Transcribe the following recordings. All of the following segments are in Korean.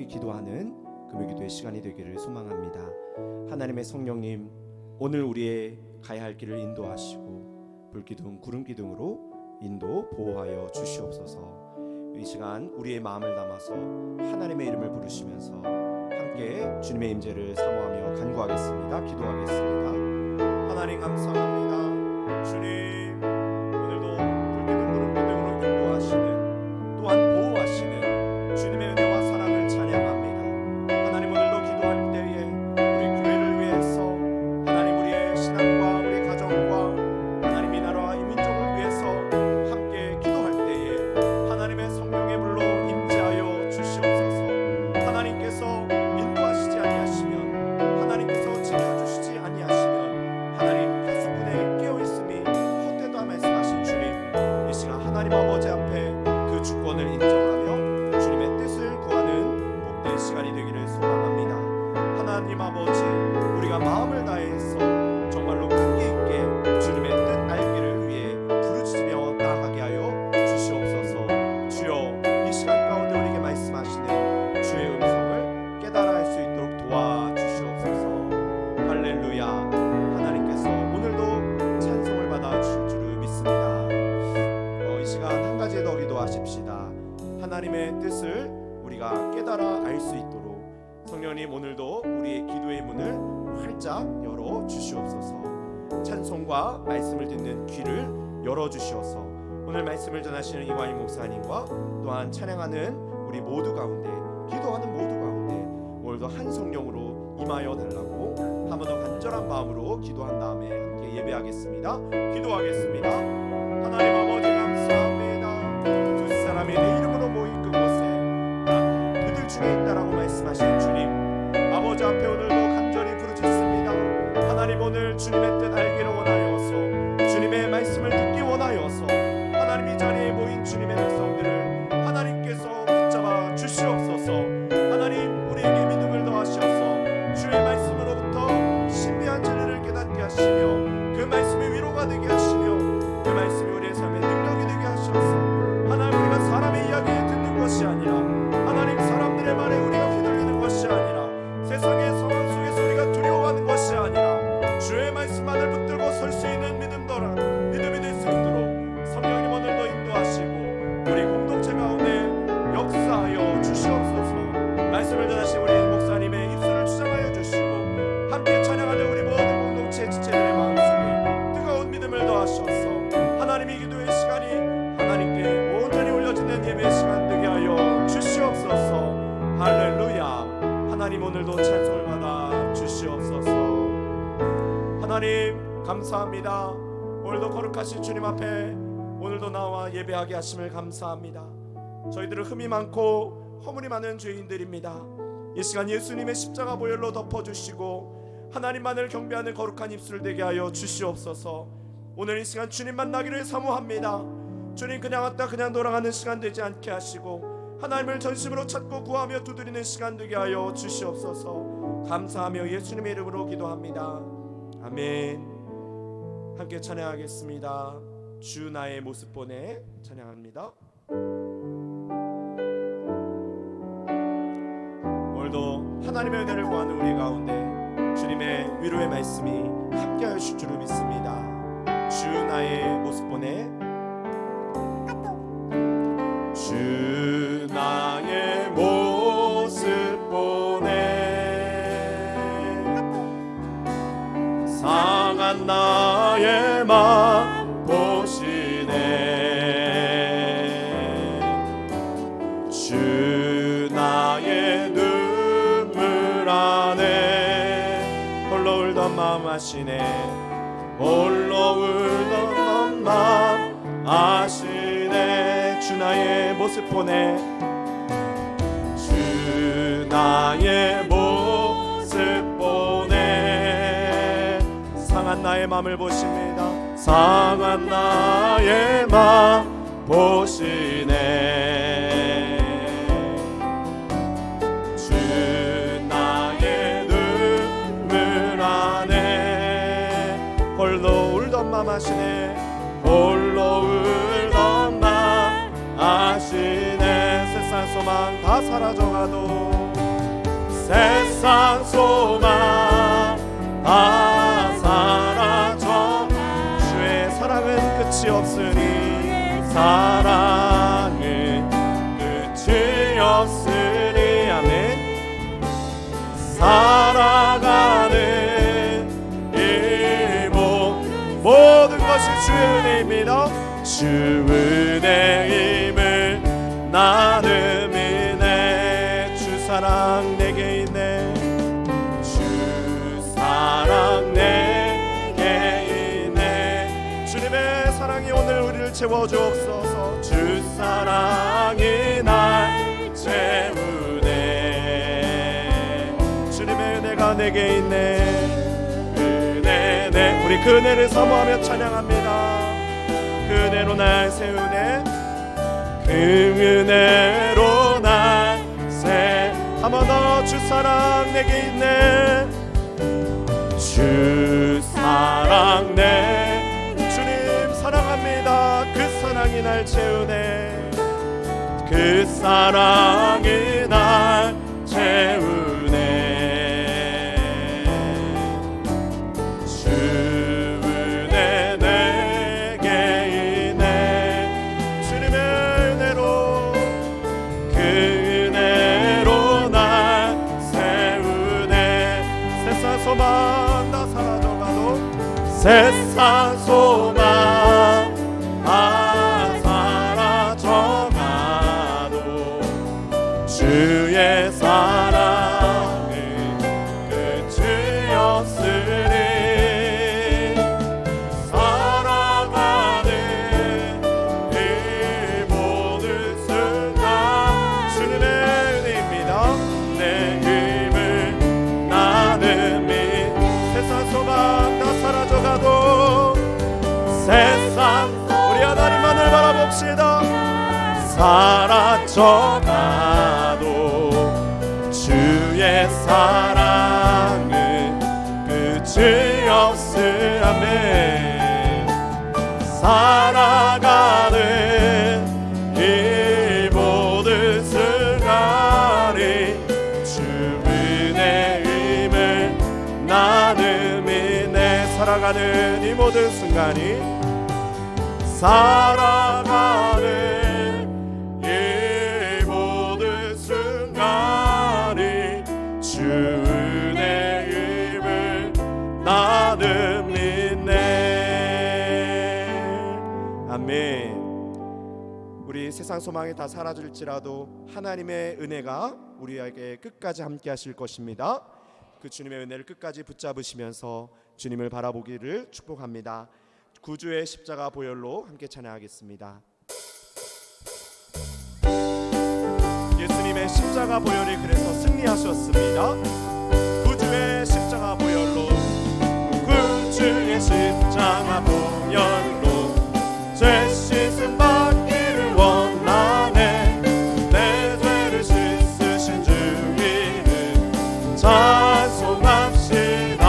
함께 기도하는 금요기도의 시간이 되기를 소망합니다. 하나님의 성령님, 오늘 우리의 가야 할 길을 인도하시고 불기둥 구름기둥으로 인도 보호하여 주시옵소서. 이 시간 우리의 마음을 담아서 하나님의 이름을 부르시면서 함께 주님의 임재를 사모하며 간구하겠습니다. 기도하겠습니다. 하나님 감사합니다. 주님, 오늘도 불기둥 구름기둥으로 인도하시는, 또한 보호하시는 주님의 은혜와 사랑을 찬양합니다. 하나님, 오늘도 기도할 때에 우리 교회를 위해서, 하나님 우리의 신앙과 우리 가정과 하나님 이 나라와 이 민족을 위해서 함께 기도할 때에 하나님의 성령의 불로 임재하여 주시옵소서. 하나님께서 인도하시지 아니하시면, 하나님께서 지켜주시지 아니하시면 하나님 가슴분에 깨어있음이 헛되다 말씀하신 주님, 이 시간 하나님 아버지 앞에 그 주권을 인정하며 주님의 뜻을 구하는 복된 시간이 되기를 소망합니다. 하나님 아버지, 우리가 마음을 다해서 정말로 끈기 있게 주님의 뜻 알기를 위해 부르짖으며 나아가게 하여 주시옵소서. 주여, 이 시간 가운데 우리에게 말씀하시는 주의 음성을 깨달아 할 수 있도록 도와주시옵소서. 할렐루야. 하나님께서 오늘도 찬송을 받아 주실 줄을 믿습니다. 이 시간 한 가지 더 기도하십시다. 하나님의 뜻을 우리가 깨달아 알 수 있도록 성령님, 오늘도 우리의 기도의 문을 활짝 열어 주시옵소서. 찬송과 말씀을 듣는 귀를 열어 주시옵소서. 오늘 말씀을 전하시는 이광희 목사님과 또한 찬양하는 우리 모두 가운데, 기도하는 모두 가운데 오늘도 한 성령으로 임하여 달라고 한 번 더 간절한 마음으로 기도한 다음에 함께 예배하겠습니다. 기도하겠습니다. 하나님 아버지 감사합니다. 두 사람이 내 이름으로 모인 그곳에 나도 그들 중에 있다라고 말씀하신 주님, 아버지 앞에 오늘도 간절히 부르짖습니다. 하나님, 오늘 주님의 뜻 알기를 원하여서, 주님의 말씀을 듣기 원하여서 하나님 이 자리에 모인 주님의 백성들을 하나님께서 붙잡아 주시옵소서. 하나님, 우리에게 믿음을 더하셔서 주의 말씀으로부터 신비한 진리를 깨닫게 하시며 그 말씀이 위로가 되게 하시며 그 말씀이 우리의 삶의 능력이 되게 하셔서 하나님, 우리가 사람의 이야기에 듣는 것이 아니라, 하나님 사람들의 말에 우리가 휘둘리는 것이 아니라, 세상의 상황 속에서 우리가 두려워하는 것이 아니라 주의 말씀만을 붙들고 설 수 있는 믿음이 될 수 있도록 성령님 오늘도 인도하시고 우리 공동체 가운데 역사하여 주시옵소서. 말씀을 전하신 우리 목사님의 입술을 주장하여 주시고 함께 찬양하는 우리 모든 공동체 지체들의 마음속에 뜨거운 믿음을 더하셔서 하나님, 이 기도의 시간이 하나님께 온전히 올려지는 예배의 시간 되게 하여 주시옵소서. 할렐루야. 하나님, 오늘도 찬송을 받아 주시옵소서. 하나님 감사합니다. 오늘도 거룩하신 주님 앞에 오늘도 나와 예배하게 하심을 감사합니다. 저희들은 흠이 많고 허물이 많은 죄인들입니다. 이 시간 예수님의 십자가 보혈로 덮어주시고 하나님만을 경배하는 거룩한 입술 되게 하여 주시옵소서. 오늘 이 시간 주님 만나기를 사모합니다. 주님, 그냥 왔다 그냥 돌아가는 시간 되지 않게 하시고 하나님을 전심으로 찾고 구하며 두드리는 시간 되게 하여 주시옵소서. 감사하며 예수님의 이름으로 기도합니다. 아멘. 함께 찬양하겠습니다. 주 나의 모습 보내 찬양합니다. 오늘도 하나님의 은혜를 구하는 우리 가운데 주님의 위로의 말씀이 함께하여 주실 줄을 믿습니다. 주 나의 모습 보내. 주 나의 모습 보내 상한 나의 맘 보시네. 주 나의 눈물 안에 홀로 울던 마음 아시네. 홀로 울던 마음 아시네. 주 나의 모습 보내. 주 나의 모습 보내 상한 나의 맘을 보십니다. 상한 나의 맘 보시네. 주 나의 눈물 안에 홀로 울던 맘 아시네. 홀로 울던 맘 아시네. 세상 소망 다 사라져가도 세상 소망 다 사라져 주의 사랑은 끝이 없으니 사랑은 끝이 없으니 아멘. 살아가는 이 모든 것이 주의 은혜입니다. 주 은혜임을 나는 믿네. 주 사랑 내게 있네. 주 사랑 내게 있네. 주님의 사랑이 오늘 우리를 채워주옵소서. 주 사랑이 날 채우네. 주님의 은혜가 내게 있네. 은혜네. 우리 그 은혜를 사모하며 찬양합니다. 그 은혜로 날 세우네. 그 은혜로 날 세. 한 번 더. 주 사랑 내게 있네. 주 사랑 내. 주님 사랑합니다. 그 사랑이 날 채우네. 그 사랑이 날 채우네. 세상 소망 다 사라져가도 주의 사랑은 끝이 없으니 살아가는 이 모든 순간 주님의 은혜입니다. 내 힘을 나는 믿. 세상 소망 사라져가도 세상 우리 하나님만을 바라봅시다. 사라져가도 주의 사랑은 끝이 없으라며. 살아가는 이 모든 순간이 주 은혜임을 나는 살아가는 이 모든 순간이 살아가는 이 모든 순간이 주 은혜임을 나는 믿네. 아멘. 우리 세상 소망이 다 사라질지라도 하나님의 은혜가 우리에게 끝까지 함께 하실 것입니다. 그 주님의 은혜를 끝까지 붙잡으시면서 주님을 바라보기를 축복합니다. 구주의 십자가 보혈로 함께 찬양하겠습니다. 예수님의 십자가 보혈이 그래서 승리하셨습니다. 구주의 십자가 보혈로 구주의 십자가 보혈로 죄 씻음 받기를 원하네. 내 죄를 씻으신 주 이름 찬송합시다.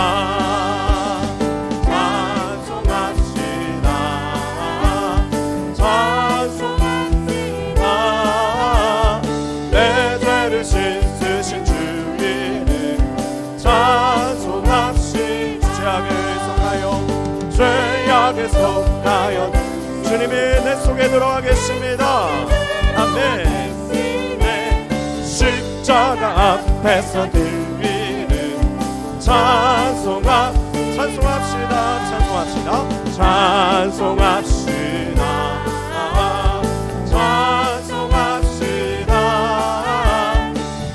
내 죄를 씻으신 주 이름 찬송합시다. 죄악에 속하여 주님이 내 속에 들어와 계십니다. 아멘. 내 십자가 앞에서 드리는 찬송합시다.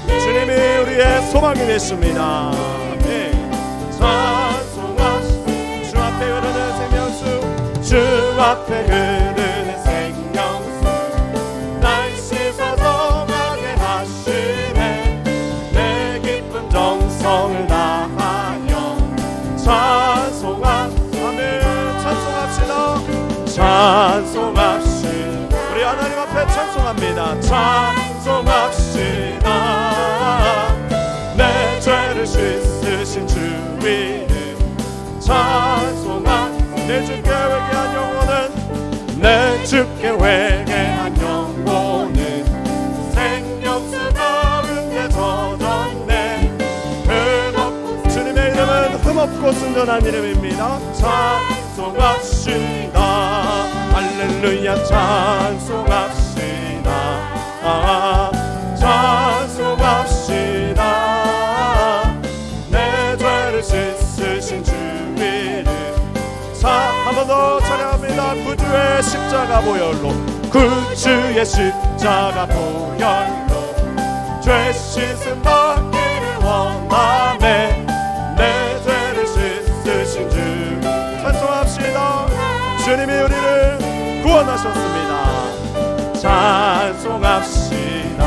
주님이 우리의 소망이 되십니다. 아멘. 주 앞에 흐르는 생명수, 주 앞에 흐르는 생명수 날 씻어 정하게 하시네. 내 기쁜 정성을 다하여 찬송합시다. 우리 하나님 앞에 찬송합니다. 찬송합시다. 내 죄를 씻으신 주 이름 내 주께 회개한 영혼은 생명수 가운데 젖었네. 높고 순전한 이름입니다. 찬송합시다. 할렐루야. 찬송합시다. 찬송합시다. 내 죄를 씻으신 주 이름. 한 번 더 찬양합니다. 구주의 십자가 보혈로, 구주의 십자가 보혈로 죄 씻음 받기를 원하네. 내 죄를 씻으신 주. 찬송합시다. 주님이 우리를 구원하셨습니다. 찬송합시다.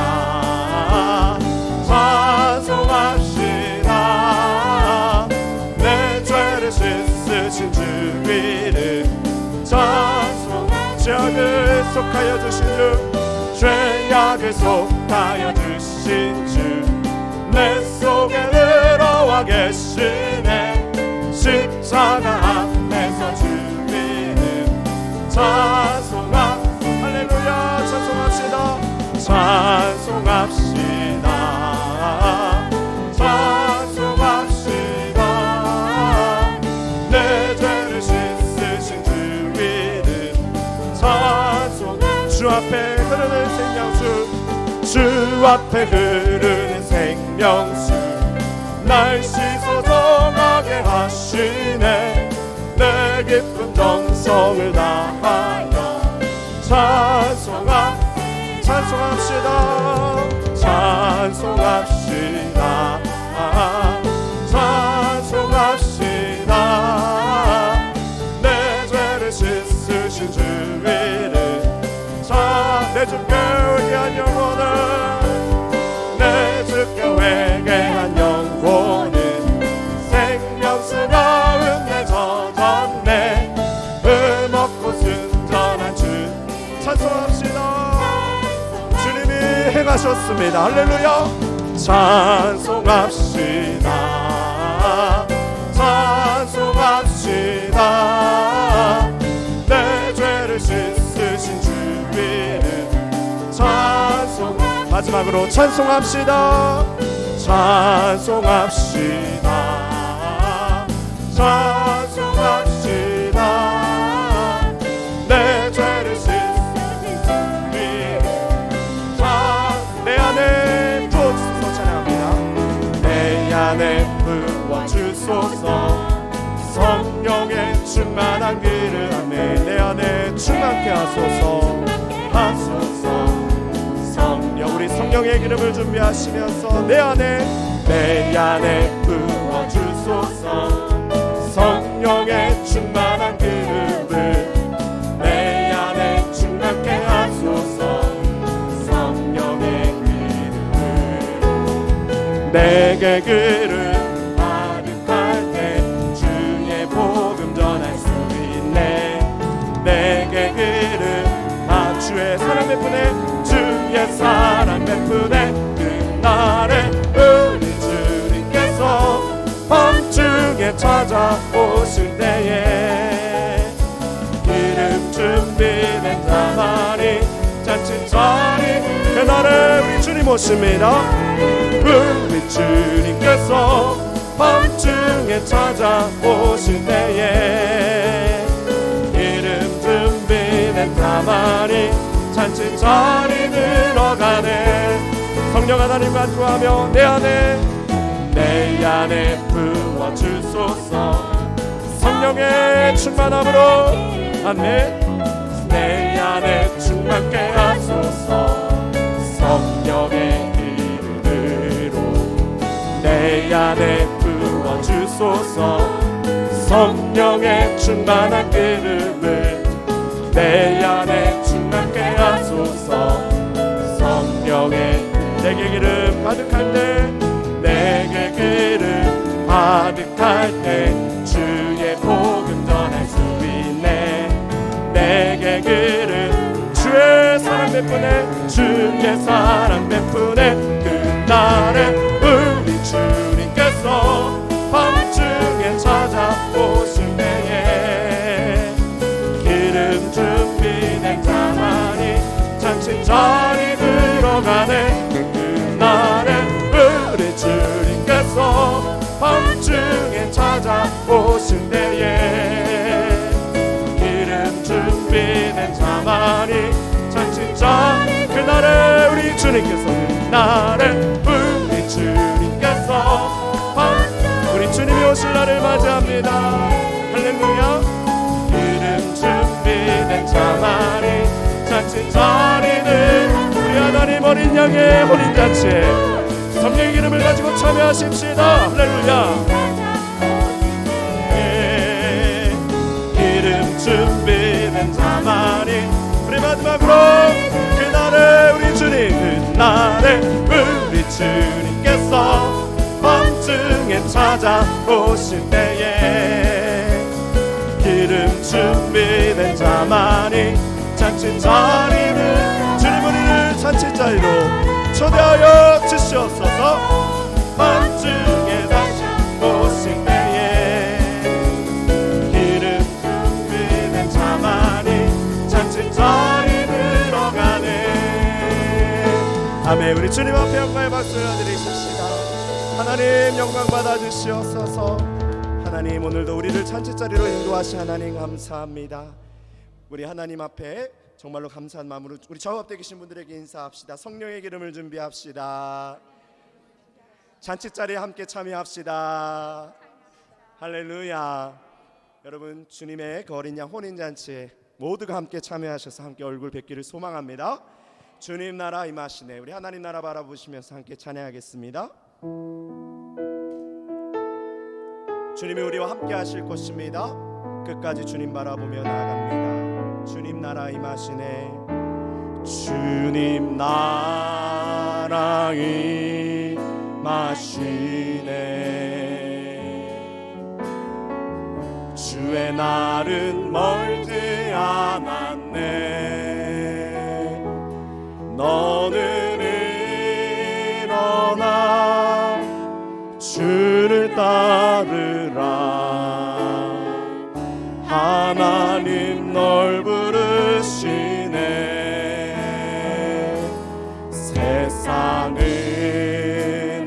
찬송합시다. 내 죄를 씻으신 주 이름. 찬송. 죄악을 속하여 주신 주, 죄악을 속하여 주신 주, 내 속에 들어와 계시네. 십자가 앞에서 주 이름 찬송하. 할렐루야. 찬송합시다. 찬송합시다. 찬송합시다. 내 죄를 씻으신 주 이름 찬송. 주 앞에 흐르는 생명수, 주 앞에 흐르는 생명수, 날 씻어 정하게 하시네. 내 기쁜 정성을 다하여 찬송합시다. 찬송합시다. 찬송합시다. 내 죄를 씻으신 주 이름. 내 주께 회개한 영혼은, 내 주께 회개한 영혼은 생명수 가운데 젖었네. 흠없고 순전한 주. 찬송합시다. 주님이 행하셨습니다. 할렐루야. 찬송합시다. 찬송합시다. 내 죄를 씻으신 주 이름 찬송. 마지막으로 찬송합시다. 찬송합시다. 찬송합시다. 내 죄를 씻으신 주 이름. 내 안에 부어주소서. 찬양합니다. 내 안에 부어주소서. 성령의 충만한 길을 하네. 내 안에 충만케 하소서. 성령. 우리 성령의 기름을 준비하시면서 내 안에 부어주소서. 성령의 충만한 기름을 내 안에 충만케 하소서. 성령의 기름을. 내게 기름 아득할 때 주의 복음 전할 수 있네. 내게 기름 주의 사랑 베푸네. 주의 사랑 베푸네. 그날에 우리 주님께서 밤중에 찾아오실 때에 기름 준비된 자만이 잔치 자리. 그날에 우리 주님 오십니다. 우리 주님께서 밤중에 찾아오실 때에 기름 준비된 자만이 잔치 자리 들어가네. 성령 하나님과 구하며 내 안에 부어주소서. 성령의 충만함으로 아멘. 내 안에 충만케 하소서. 성령의 기름으로 내 안에 부어주소서. 성령의 충만한 기름을 내 안에 충만케 하소서. 성령의 내게 기름 가득할 때, 내게 기름 가득할 때 주의 복음 전할 수 있네. 내게 기름 주의 사랑 베푸네. 주의 사랑 베푸네. 그날에 우리 주님께서 밤중에 찾아오실 때에 기름 준비된 자만이 잔치 자리 들어가네. 그날에 우리 주님께서 밤중에 찾아오실 주님께서는 나를 우리 주님께서 우리 주님이 오실 날을 맞이합니다. 할렐루야. 기름 준비된 자만이 잔치 자리는 우리 하나님 어린 양의 혼인잔치에 성령의 기름을 가지고 참여하십시다. 할렐루야. 기름 준비된 자만이 우리 마지막으로 그날에 우리 주님 그날에 우리 주님께서 밤중에 찾아오실 때에 기름 준비된 자만이 잔치 자리를 주님 우리를 잔치 자리로 초대하여 주시옵소서. 밤중에 다시 오실 때에 기름 준비된 자만이 잔치 자리를 들어가네. 아멘. 우리 주님 앞에 영광의 박수를 드리십시다. 하나님 영광 받아 주시옵소서. 하나님 오늘도 우리를 잔치 자리로 인도하신 하나님 감사합니다. 우리 하나님 앞에 정말로 감사한 마음으로 우리 저 앞에 계신 분들에게 인사합시다. 성령의 기름을 준비합시다. 잔치자리에 함께 참여합시다. 할렐루야. 여러분 주님의 그 어린 양 혼인잔치에 모두가 함께 참여하셔서 함께 얼굴 뵙기를 소망합니다. 주님 나라 임하시네. 우리 하나님 나라 바라보시면서 함께 찬양하겠습니다. 주님이 우리와 함께 하실 것입니다. 끝까지 주님 바라보며 나아갑니다. 주님 나라 임하시네. 주님 나라 임하시네. 주의 날은 멀지 않았네. 너는 일어나 주를 따르라. 하나님 널 부르시네. 세상은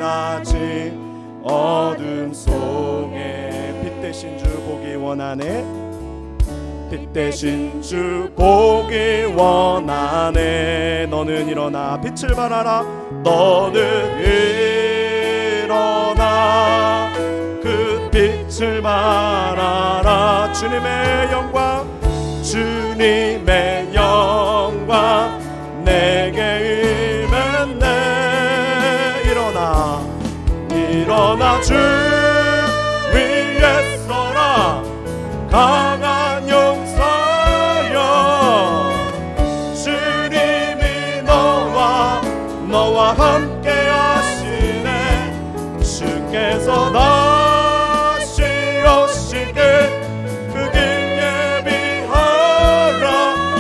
아직 어둠 속에 빛 대신 주 보기 원하네. 빛 대신 주 보기 원하네. 너는 일어나 빛을 발하라. 너는 일어나 그 빛을 발하라. 주님의 영광 주님의 영광 내게 임했네. 일어나 일어나 주 위에 서라. 강한 용사여 주님이 너와 함께 하시네. 주께서 다시 오시길 그 길 예비하라.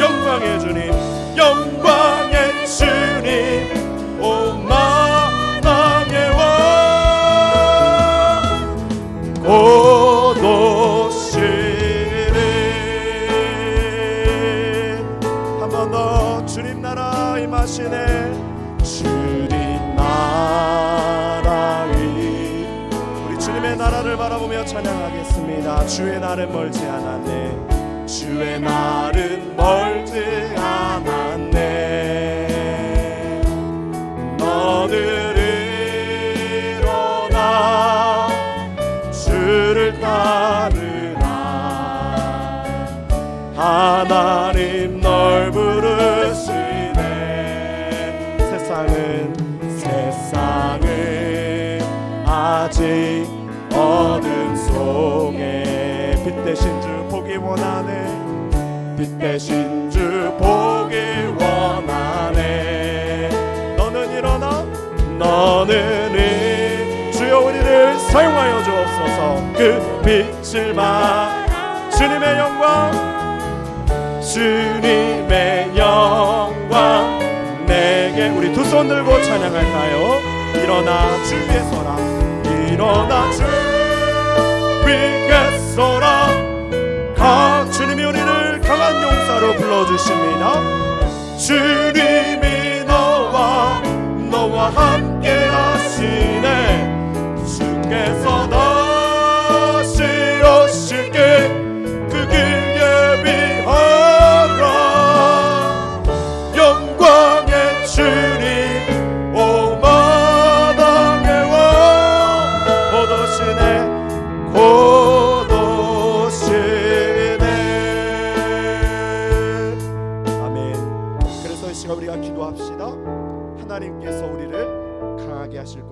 영광의 주님 영광의 주님 오 만왕의 왕 곧 오시리. 한 번 더 주님 나라 임하시네. 주님 나라 우리 주님의 나라를 바라보며 찬양하겠습니다. 주의 날은 멀지 않았네. 주의 날은 멀지 않았네. 너는 일어나 주를 따르라. 하나님 널 부르시네. 세상은 아직 어둠 속에 빛 대신 주 보기 원하네. 빛 대신 주 보기 원하네. 너는 일어나 너는 주여 우리를 사용하여 주옵소서. 그 빛을 주님의 영광 주님의 영광 내게. 우리 두 손 들고 찬양할까요? 일어나 주 위에 서라. 일어나 주 위에 서라. 주님이 우리를 강한 용사로 불러주십니다. 주님이 너와 함께 하시네. 주께서 다시 오실 길 그 길 예비하라. 영광의 주님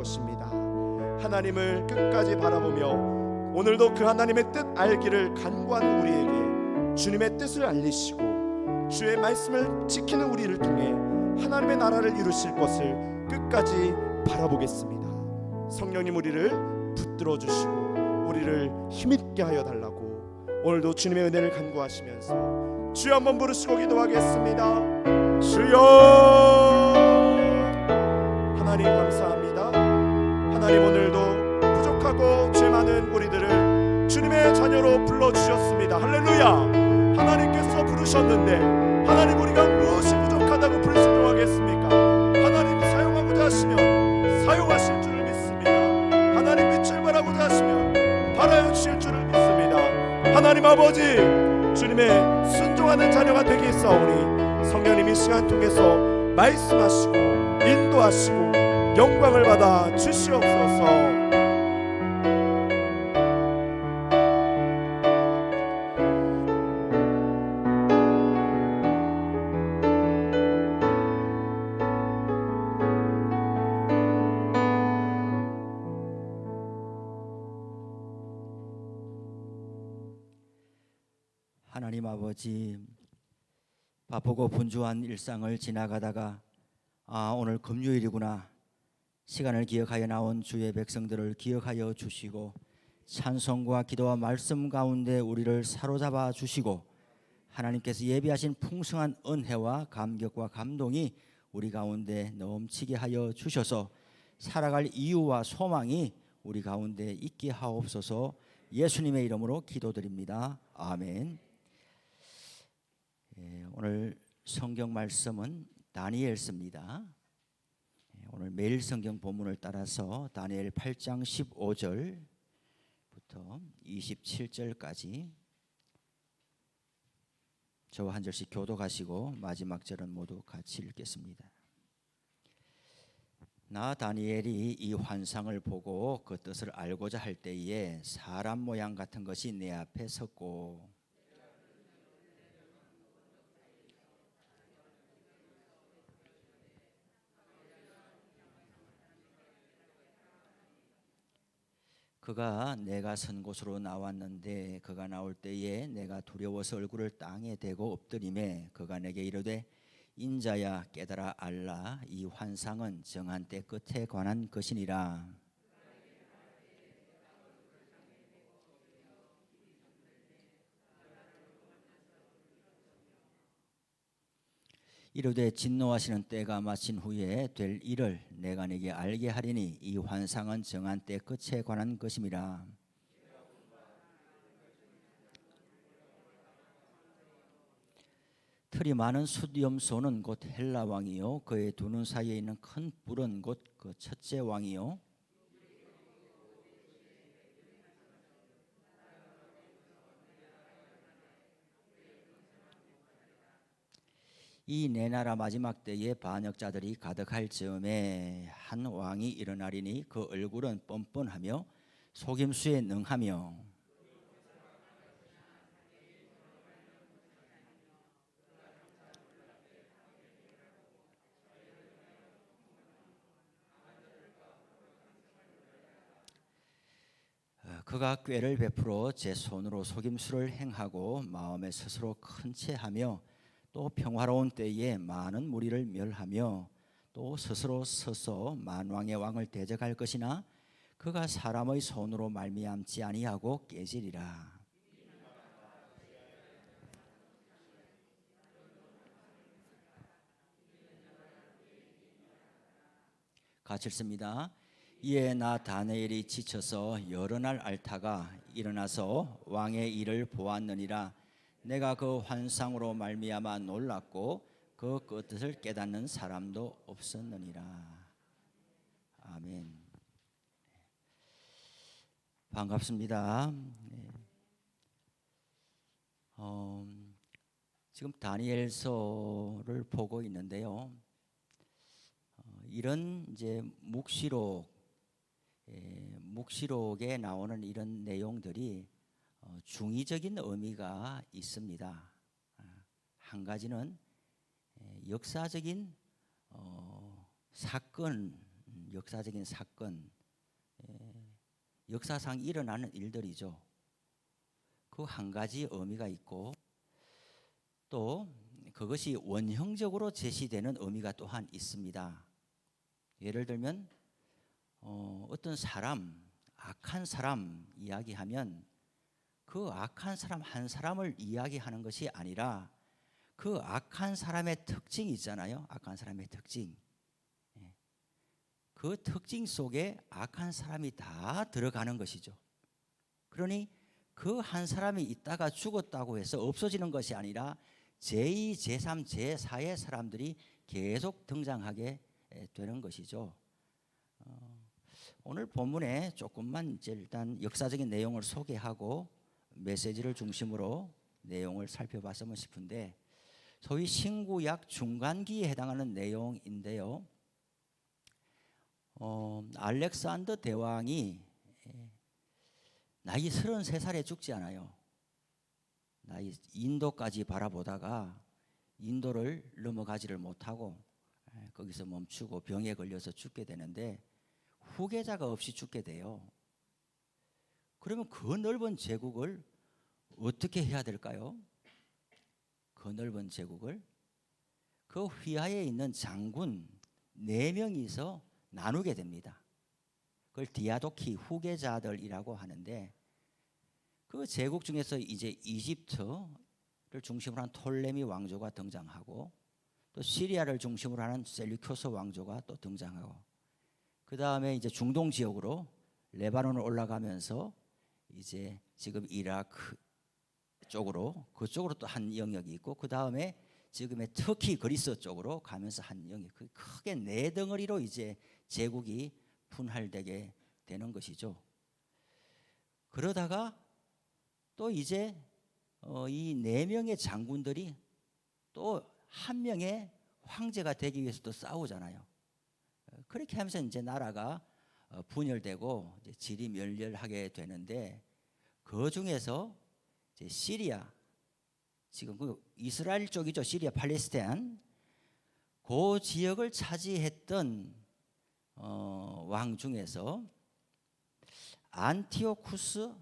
것입니다. 하나님을 끝까지 바라보며 오늘도 그 하나님의 뜻 알기를 간구하는 우리에게 주님의 뜻을 알리시고 주의 말씀을 지키는 우리를 통해 하나님의 나라를 이루실 것을 끝까지 바라보겠습니다. 성령님, 우리를 붙들어 주시고 우리를 힘있게 하여 달라고 오늘도 주님의 은혜를 간구하시면서 주여 한번 부르시고 기도하겠습니다. 주여, 하나님 감사합니다. 하나님, 오늘도 부족하고 죄 많은 우리들을 주님의 자녀로 불러주셨습니다. 할렐루야. 하나님께서 부르셨는데 하나님, 우리가 무엇이 부족하다고 불순종하겠습니까? 하나님 사용하고자 하시면 사용하실 줄을 믿습니다. 하나님 빛을 발하고자 하시면 발하여 주실 줄을 믿습니다. 하나님 아버지, 주님의 순종하는 자녀가 되게 있사오니 성령님 이 시간 통해서 말씀하시고 인도하시고 영광을 받아 주시옵소서. 하나님 아버지, 바쁘고 분주한 일상을 지나가다가 오늘 금요일이구나, 시간을 기억하여 나온 주의 백성들을 기억하여 주시고 찬송과 기도와 말씀 가운데 우리를 사로잡아 주시고 하나님께서 예비하신 풍성한 은혜와 감격과 감동이 우리 가운데 넘치게 하여 주셔서 살아갈 이유와 소망이 우리 가운데 있게 하옵소서. 예수님의 이름으로 기도드립니다. 아멘. 오늘 성경 말씀은 다니엘서입니다. 오늘 매일 성경 본문을 따라서 다니엘 8장 15절부터 27절까지 저와 한 절씩 교독하시고 마지막 절은 모두 같이 읽겠습니다. 나 다니엘이 이 환상을 보고 그 뜻을 알고자 할 때에 사람 모양 같은 것이 내 앞에 섰고 그가 내가 선 곳으로 나왔는데 그가 나올 때에 내가 두려워서 얼굴을 땅에 대고 엎드리매 그가 내게 이르되 인자야 깨달아 알라. 이 환상은 정한 때 끝에 관한 것이니라. 이르되 진노하시는 때가 마친 후에 될 일을 내가 네게 알게 하리니 이 환상은 정한 때 끝에 관한 것임이라. 틀이 많은 숫염소는 곧 헬라 왕이요 그의 두 눈 사이에 있는 큰 뿔은 곧 그 첫째 왕이요 이 내 나라 마지막 때에 반역자들이 가득할 즈음에 한 왕이 일어나리니 그 얼굴은 뻔뻔하며 속임수에 능하며 그가 꾀를 베풀어 제 손으로 속임수를 행하고 마음에 스스로 큰 채하며 또 평화로운 때에 많은 무리를 멸하며 또 스스로 서서 만왕의 왕을 대적할 것이나 그가 사람의 손으로 말미암지 아니하고 깨지리라. 같이 읽습니다. 이에 나 다니엘이 지쳐서 여러 날 앓다가 일어나서 왕의 일을 보았느니라. 내가 그 환상으로 말미암아 놀랐고 그 뜻을 깨닫는 사람도 없었느니라. 아멘. 반갑습니다. 지금 다니엘서를 보고 있는데요. 이런 이제 묵시록에 나오는 이런 내용들이 중의적인 의미가 있습니다. 한 가지는 역사적인 사건, 역사적인 사건, 역사상 일어나는 일들이죠. 그 한 가지 의미가 있고 또 그것이 원형적으로 제시되는 의미가 또한 있습니다. 예를 들면 어떤 사람, 악한 사람 이야기하면 그 악한 사람 한 사람을 이야기하는 것이 아니라 그 악한 사람의 특징이 있잖아요. 악한 사람의 특징. 그 특징 속에 악한 사람이 다 들어가는 것이죠. 그러니 그 한 사람이 있다가 죽었다고 해서 없어지는 것이 아니라 제2, 제3, 제4의 사람들이 계속 등장하게 되는 것이죠. 오늘 본문에 조금만 이제 일단 역사적인 내용을 소개하고 메시지를 중심으로 내용을 살펴봤으면 싶은데, 소위 신구약 중간기에 해당하는 내용인데요. 알렉산더 대왕이 나이 33살에 죽지 않아요. 나이 인도까지 바라보다가 인도를 넘어가지를 못하고 거기서 멈추고 병에 걸려서 죽게 되는데 후계자가 없이 죽게 돼요. 그러면 그 넓은 제국을 어떻게 해야 될까요? 그 넓은 제국을 그 휘하에 있는 장군 4명이서 나누게 됩니다. 그걸 디아도키 후계자들이라고 하는데, 그 제국 중에서 이제 이집트를 중심으로 한 톨레미 왕조가 등장하고 또 시리아를 중심으로 하는 셀류코스 왕조가 또 등장하고, 그 다음에 이제 중동 지역으로 레바논을 올라가면서 이제 지금 이라크 쪽으로 그쪽으로 또 한 영역이 있고, 그 다음에 지금의 터키 그리스 쪽으로 가면서 한 영역, 크게 4덩어리로 이제 제국이 분할되게 되는 것이죠. 그러다가 또 이제 이 4명의 장군들이 또 한 명의 황제가 되기 위해서 또 싸우잖아요. 그렇게 하면서 이제 나라가 분열되고 이제 지리멸렬하게 되는데, 그 중에서 이제 시리아, 지금 그 이스라엘 쪽이죠. 시리아 팔레스타인 그 지역을 차지했던 왕 중에서 안티오쿠스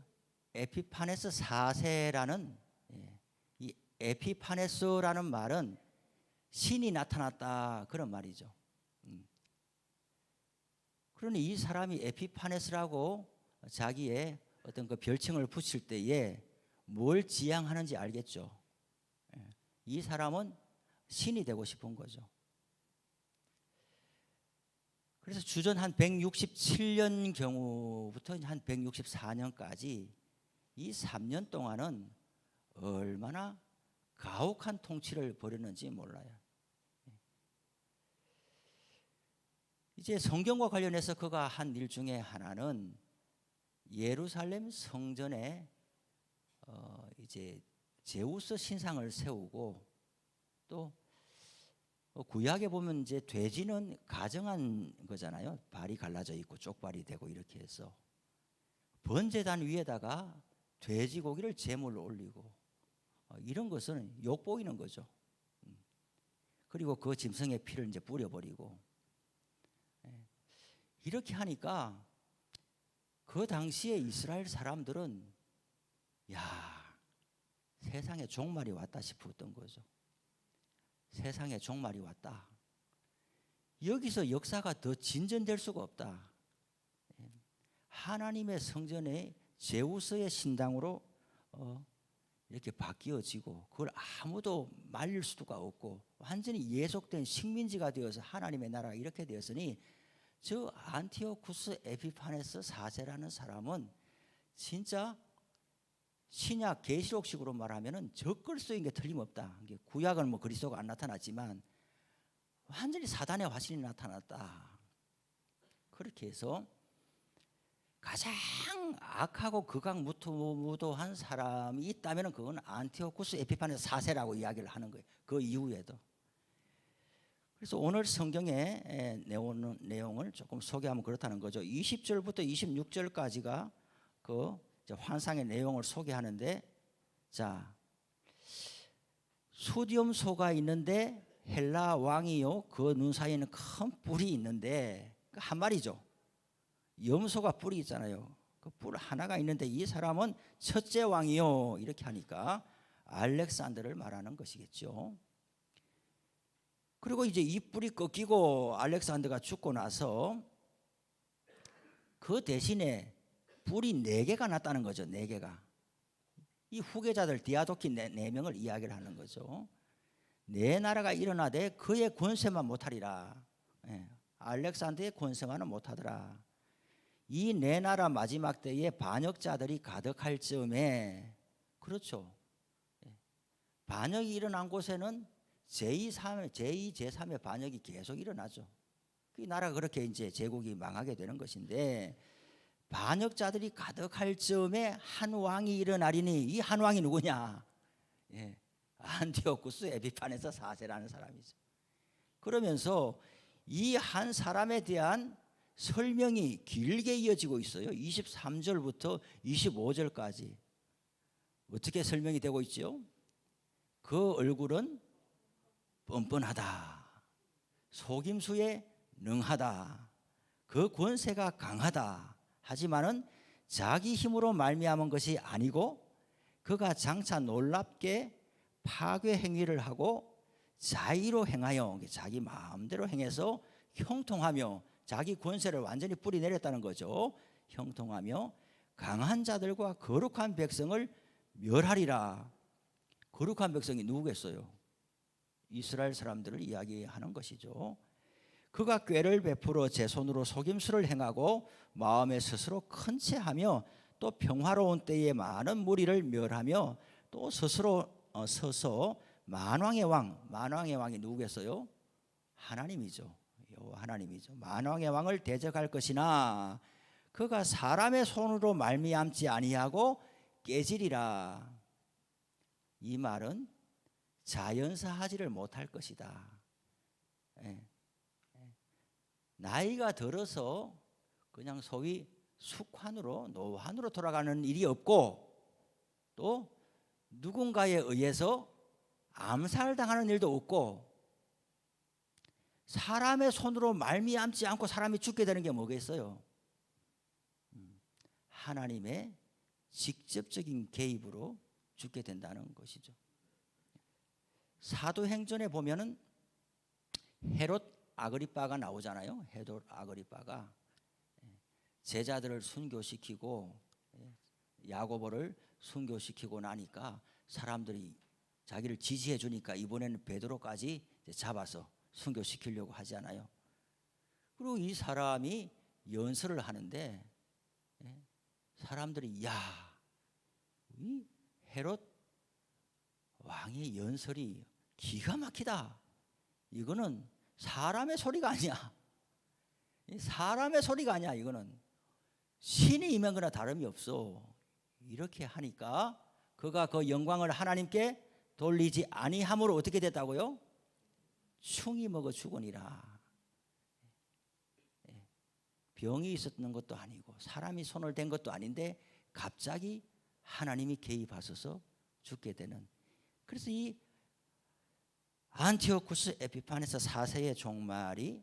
에피파네스 4세라는, 이 에피파네스라는 말은 신이 나타났다 그런 말이죠. 그러니 이 사람이 에피파네스라고 자기의 어떤 그 별칭을 붙일 때에 뭘 지향하는지 알겠죠. 이 사람은 신이 되고 싶은 거죠. 그래서 주전 한 167년 경우부터 한 164년까지 이 3년 동안은 얼마나 가혹한 통치를 벌였는지 몰라요. 이제 성경과 관련해서 그가 한 일 중에 하나는 예루살렘 성전에 이제 제우스 신상을 세우고, 또 구약에 보면 이제 돼지는 가정한 거잖아요. 발이 갈라져 있고 쪽발이 되고 이렇게 해서 번제단 위에다가 돼지고기를 제물로 올리고, 이런 것은 욕보이는 거죠. 그리고 그 짐승의 피를 이제 뿌려버리고, 이렇게 하니까 그 당시에 이스라엘 사람들은 야, 세상에 종말이 왔다 싶었던 거죠. 세상에 종말이 왔다. 여기서 역사가 더 진전될 수가 없다. 하나님의 성전에 제우스의 신당으로 이렇게 바뀌어지고 그걸 아무도 말릴 수가 없고 완전히 예속된 식민지가 되어서 하나님의 나라가 이렇게 되었으니, 저 안티오쿠스 에피파네스 4세라는 사람은 진짜 신약 계시록식으로 말하면은 적글서인 게 틀림없다. 이게 구약은 뭐 그리스도가 안 나타났지만 완전히 사단의 화신이 나타났다. 그렇게 해서 가장 악하고 극악무도한 사람이 있다면 그건 안티오쿠스 에피파네스 4세라고 이야기를 하는 거예요. 그 이후에도. 그래서 오늘 성경의 내용을 조금 소개하면 그렇다는 거죠. 20절부터 26절까지가 그 환상의 내용을 소개하는데, 자, 수디움소가 있는데 헬라 왕이요 그 눈 사이에는 큰 뿔이 있는데 한 마리죠. 염소가 뿔이 있잖아요. 그 뿔 하나가 있는데 이 사람은 첫째 왕이요. 이렇게 하니까 알렉산더를 말하는 것이겠죠. 그리고 이제 이 뿔이 꺾이고 알렉산더가 죽고 나서 그 대신에 뿔이 4개가 났다는 거죠. 4개가. 이 후계자들 디아도키 4명을 이야기를 하는 거죠. 네 나라가 일어나되 그의 권세만 못하리라. 예, 알렉산더의 권세만은 못하더라. 이 네 나라 마지막 때에 반역자들이 가득할 즈음에, 그렇죠. 예, 반역이 일어난 곳에는 제2, 제3의 반역이 계속 일어나죠. 그 나라가 그렇게 이제 제국이 망하게 되는 것인데, 반역자들이 가득할 즈음에 한 왕이 일어나리니, 이 한 왕이 누구냐? 예, 안티오쿠스 에피파네스 4세라는 사람이죠. 그러면서 이 한 사람에 대한 설명이 길게 이어지고 있어요. 23절부터 25절까지 어떻게 설명이 되고 있죠? 그 얼굴은 뻔뻔하다, 속임수에 능하다, 그 권세가 강하다. 하지만은 자기 힘으로 말미암은 것이 아니고 그가 장차 놀랍게 파괴 행위를 하고 자의로 행하여, 자기 마음대로 행해서 형통하며, 자기 권세를 완전히 뿌리내렸다는 거죠. 형통하며 강한 자들과 거룩한 백성을 멸하리라. 거룩한 백성이 누구겠어요? 이스라엘 사람들을 이야기하는 것이죠. 그가 꾀를 베풀어 제 손으로 속임수를 행하고 마음에 스스로 큰 채하며 또 평화로운 때에 많은 무리를 멸하며 또 스스로 서서 만왕의 왕이 누구겠어요? 하나님이죠. 여호와 하나님이죠. 만왕의 왕을 대적할 것이나 그가 사람의 손으로 말미암지 아니하고 깨지리라. 이 말은 자연사하지를 못할 것이다. 나이가 들어서 그냥 소위 숙환으로, 노환으로 돌아가는 일이 없고, 또 누군가에 의해서 암살당하는 일도 없고, 사람의 손으로 말미암지 않고 사람이 죽게 되는 게 뭐겠어요? 하나님의 직접적인 개입으로 죽게 된다는 것이죠. 사도행전에 보면은 헤롯 아그리빠가 나오잖아요. 헤롯 아그리빠가 제자들을 순교시키고 야고보를 순교시키고 나니까 사람들이 자기를 지지해 주니까 이번에는 베드로까지 잡아서 순교시키려고 하잖아요. 그리고 이 사람이 연설을 하는데 사람들이, 야, 이 헤롯 왕의 연설이 기가 막히다. 이거는 사람의 소리가 아니야. 사람의 소리가 아니야. 이거는 신이 임한 거나 다름이 없어. 이렇게 하니까 그가 그 영광을 하나님께 돌리지 아니함으로 어떻게 됐다고요? 충이 먹어 죽으니라. 병이 있었던 것도 아니고 사람이 손을 댄 것도 아닌데 갑자기 하나님이 개입하셔서 죽게 되는. 그래서 이 안티오쿠스 에피파네스 4세의 종말이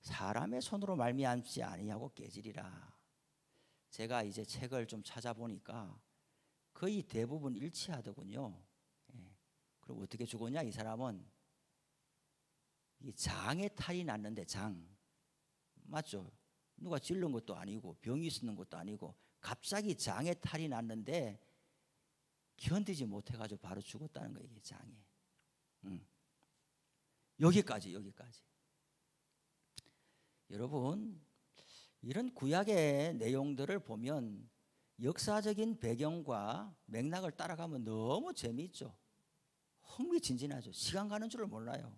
사람의 손으로 말미암지 아니하고 깨지리라. 제가 이제 책을 좀 찾아보니까 거의 대부분 일치하더군요. 그럼 어떻게 죽었냐? 이 사람은 이 장에 탈이 났는데, 장 맞죠? 누가 찔른 것도 아니고 병이 있었는 것도 아니고 갑자기 장에 탈이 났는데 견디지 못해가지고 바로 죽었다는 거예요. 이게 장에. 여기까지. 여러분, 이런 구약의 내용들을 보면 역사적인 배경과 맥락을 따라가면 너무 재미있죠. 흥미진진하죠. 시간 가는 줄을 몰라요.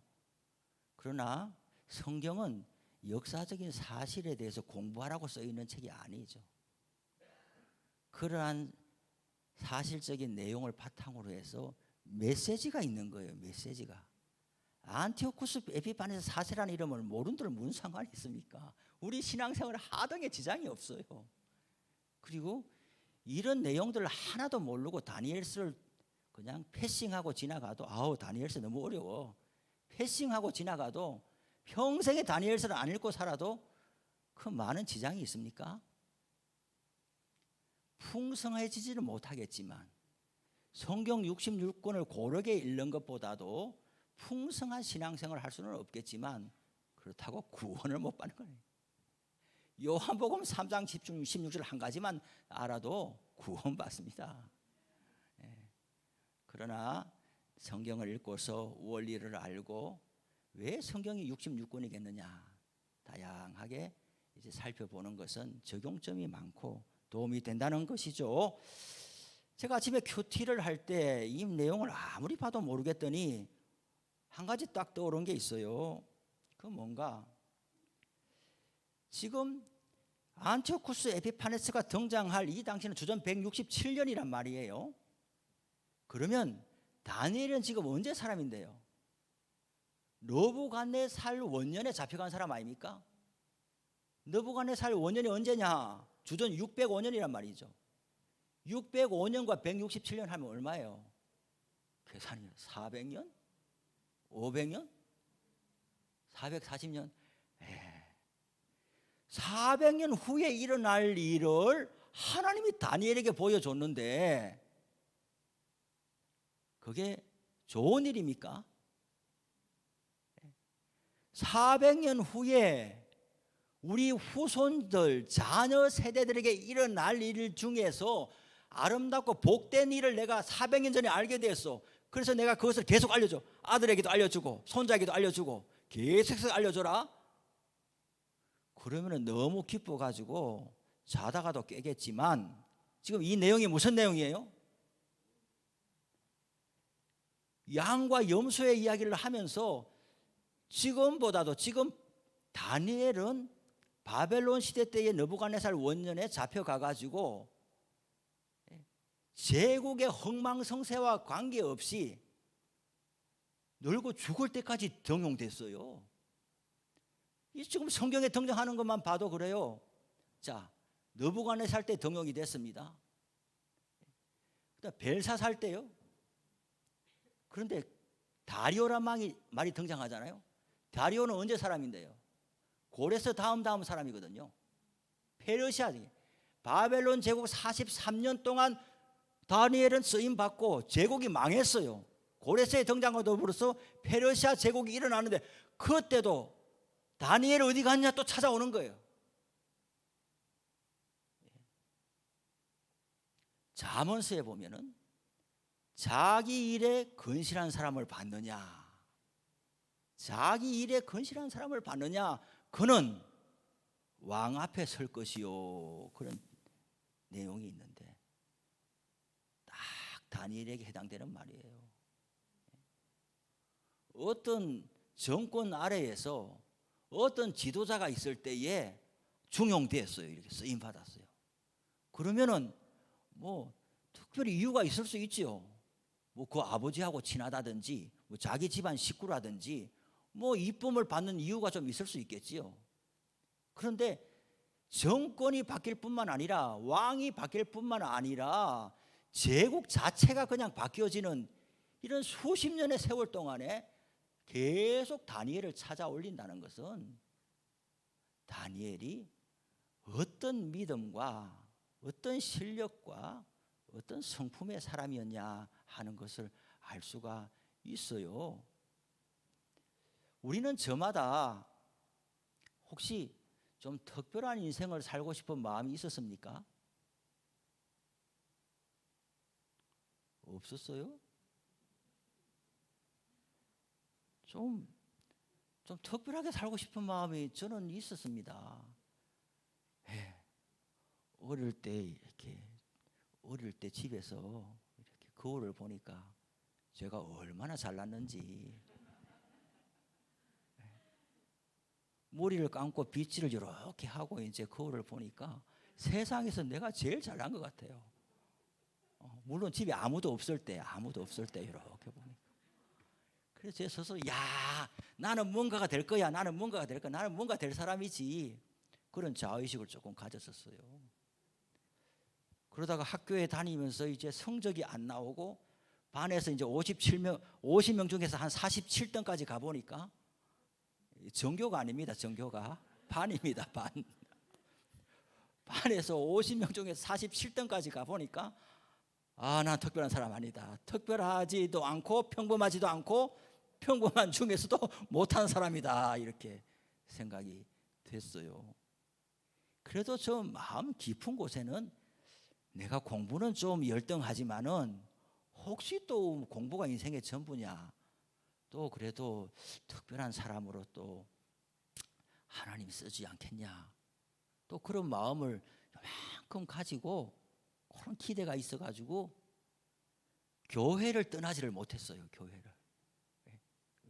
그러나 성경은 역사적인 사실에 대해서 공부하라고 써 있는 책이 아니죠. 그러한 사실적인 내용을 바탕으로 해서 메시지가 있는 거예요. 메시지가. 안티오쿠스 에피파네스 4세라는 이름을 모른들 무슨 상관이 있습니까? 우리 신앙생활 하등에 지장이 없어요. 그리고 이런 내용들을 하나도 모르고 다니엘서를 그냥 패싱하고 지나가도, 아우 다니엘서 너무 어려워, 패싱하고 지나가도 평생에 다니엘서를 안 읽고 살아도 그 많은 지장이 있습니까? 풍성해지지는 못하겠지만 성경 66권을 고르게 읽는 것보다도 풍성한 신앙생활을 할 수는 없겠지만 그렇다고 구원을 못 받는 거예요. 요한복음 3장 16절 한 가지만 알아도 구원받습니다. 그러나 성경을 읽고서 원리를 알고 왜 성경이 66권이겠느냐 다양하게 이제 살펴보는 것은 적용점이 많고 도움이 된다는 것이죠. 제가 아침에 큐티를 할 때 이 내용을 아무리 봐도 모르겠더니 한 가지 딱 떠오른 게 있어요. 그 뭔가 지금 안티오쿠스 에피파네스가 등장할 이 당시는 주전 167년이란 말이에요. 그러면 다니엘은 지금 언제 사람인데요? 느부갓네살 원년에 잡혀간 사람 아닙니까? 느부갓네살 원년이 언제냐? 주전 605년이란 말이죠. 605년과 167년 하면 얼마예요? 계산이 400년? 500년? 440년? 400년 후에 일어날 일을 하나님이 다니엘에게 보여줬는데 그게 좋은 일입니까? 400년 후에 우리 후손들 자녀 세대들에게 일어날 일 중에서 아름답고 복된 일을 내가 400년 전에 알게 됐어. 그래서 내가 그것을 계속 알려줘. 아들에게도 알려주고 손자에게도 알려주고 계속해서 알려줘라. 그러면 너무 기뻐가지고 자다가도 깨겠지만 지금 이 내용이 무슨 내용이에요? 양과 염소의 이야기를 하면서 지금보다도 지금 다니엘은 바벨론 시대 때의 느부갓네살 원년에 잡혀가가지고 제국의 흥망성쇠와 관계없이 늙고 죽을 때까지 등용됐어요. 이 지금 성경에 등장하는 것만 봐도 그래요. 자, 느부갓네살 때 등용이 됐습니다. 그다음 벨사살 때요. 그런데 다리오란 말이 등장하잖아요. 다리오는 언제 사람인데요? 고레스 다음 사람이거든요. 페르시아 바벨론 제국 43년 동안 다니엘은 쓰임 받고 제국이 망했어요. 고레스의 등장과 더불어서 페르시아 제국이 일어나는데 그때도 다니엘 어디 갔냐 또 찾아오는 거예요. 잠언서에 보면은 자기 일에 건실한 사람을 받느냐, 자기 일에 건실한 사람을 받느냐, 그는 왕 앞에 설 것이요, 그런 내용이 있는데 딱 다니엘에게 해당되는 말이에요. 어떤 정권 아래에서 어떤 지도자가 있을 때에 중용됐어요. 이렇게 쓰임 받았어요. 그러면은 뭐 특별히 이유가 있을 수 있지요. 뭐 그 아버지하고 친하다든지, 뭐 자기 집안 식구라든지, 뭐 이쁨을 받는 이유가 좀 있을 수 있겠지요. 그런데 정권이 바뀔 뿐만 아니라 왕이 바뀔 뿐만 아니라 제국 자체가 그냥 바뀌어지는 이런 수십 년의 세월 동안에 계속 다니엘을 찾아 올린다는 것은 다니엘이 어떤 믿음과 어떤 실력과 어떤 성품의 사람이었냐 하는 것을 알 수가 있어요. 우리는 저마다 혹시 좀 특별한 인생을 살고 싶은 마음이 있었습니까? 없었어요? 좀 특별하게 살고 싶은 마음이 저는 있었습니다. 어릴 때 집에서 이렇게 거울을 보니까 제가 얼마나 잘났는지, 머리를 감고 빗질을 이렇게 하고 이제 거울을 보니까 세상에서 내가 제일 잘난 것 같아요. 물론 집에 아무도 없을 때 이렇게 보니까. 그래서 제 스스로 나는 뭔가가 될 거야. 나는 뭔가 될 사람이지. 그런 자의식을 조금 가졌었어요. 그러다가 학교에 다니면서 이제 성적이 안 나오고 반에서 이제 50명 중에서 한 47등까지 가보니까, 전교가 아닙니다. 전교가 반입니다. 반. 반에서 50명 중에 47등까지 가보니까 난 특별한 사람 아니다. 특별하지도 않고 평범하지도 않고 평범한 중에서도 못한 사람이다. 이렇게 생각이 됐어요. 그래도 저 마음 깊은 곳에는 내가 공부는 좀 열등하지만은 혹시 또 공부가 인생의 전부냐, 또 그래도 특별한 사람으로 또 하나님이 쓰지 않겠냐, 또 그런 마음을 요만큼 가지고 그런 기대가 있어가지고 교회를 떠나지를 못했어요. 교회를.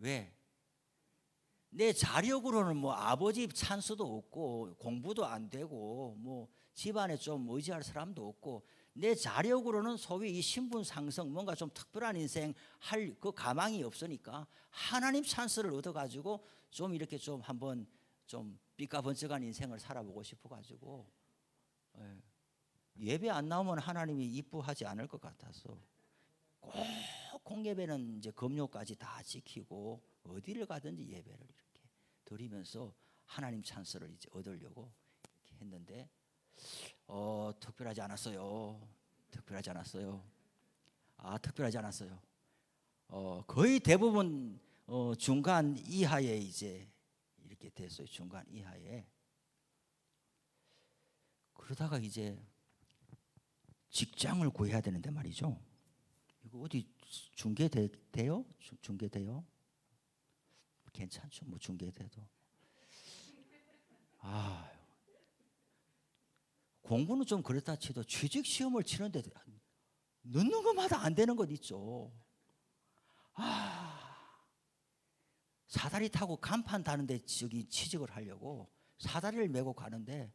왜? 내 자력으로는 뭐 아버지 찬스도 없고 공부도 안 되고 뭐 집안에 좀 의지할 사람도 없고 내 자력으로는 소위 이 신분 상승 뭔가 좀 특별한 인생 할 그 가망이 없으니까 하나님 찬스를 얻어가지고 좀 이렇게 좀 한번 좀 삐까번쩍한 인생을 살아보고 싶어가지고 예배 안 나오면 하나님이 이뻐하지 않을 것 같아서 꼭 공예배는 이제 금요까지 다 지키고 어디를 가든지 예배를 이렇게 드리면서 하나님 찬스를 이제 얻으려고 이렇게 했는데 특별하지 않았어요. 특별하지 않았어요. 특별하지 않았어요. 거의 대부분 중간 이하에 이제 이렇게 됐어요. 중간 이하에. 그러다가 이제 직장을 구해야 되는데 말이죠. 이거 어디 중개돼요? 중개돼요? 괜찮죠. 뭐 중개돼도. 공부는 좀 그렇다 치도 취직 시험을 치는데 넣는 것마다 안 되는 것 있죠. 사다리 타고 간판 다는데 저기 취직을 하려고 사다리를 메고 가는데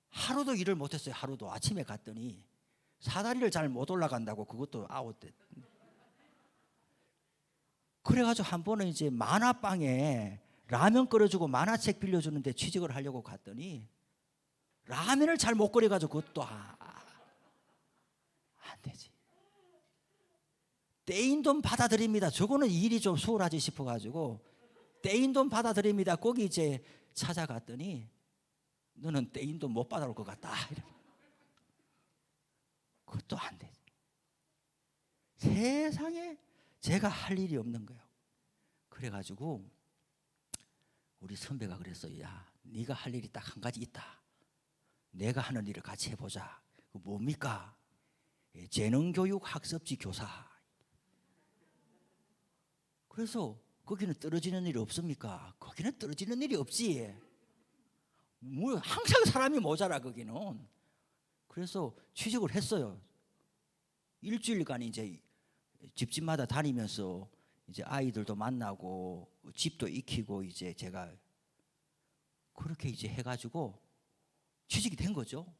하루도 일을 못했어요. 하루도. 아침에 갔더니 사다리를 잘 못 올라간다고 그것도 아웃됐. 그래가지고 한 번은 이제 만화방에 라면 끓여주고 만화책 빌려주는데 취직을 하려고 갔더니 라면을 잘 못 끓여가지고 그것도 안 되지. 떼인 돈 받아드립니다. 저거는 일이 좀 수월하지 싶어가지고 떼인 돈 받아드립니다. 거기 이제 찾아갔더니 너는 떼인 돈 못 받아올 것 같다. 그것도 안 되지. 세상에 제가 할 일이 없는 거예요. 그래가지고 우리 선배가 그랬어요. 야, 네가 할 일이 딱 한 가지 있다. 내가 하는 일을 같이 해보자. 그 뭡니까? 재능교육 학습지 교사. 그래서 거기는 떨어지는 일이 없습니까? 거기는 떨어지는 일이 없지. 뭐 항상 사람이 모자라 거기는. 그래서 취직을 했어요. 일주일간 이제 집집마다 다니면서 이제 아이들도 만나고 집도 익히고 이제 제가 그렇게 이제 해가지고 취직이 된 거죠.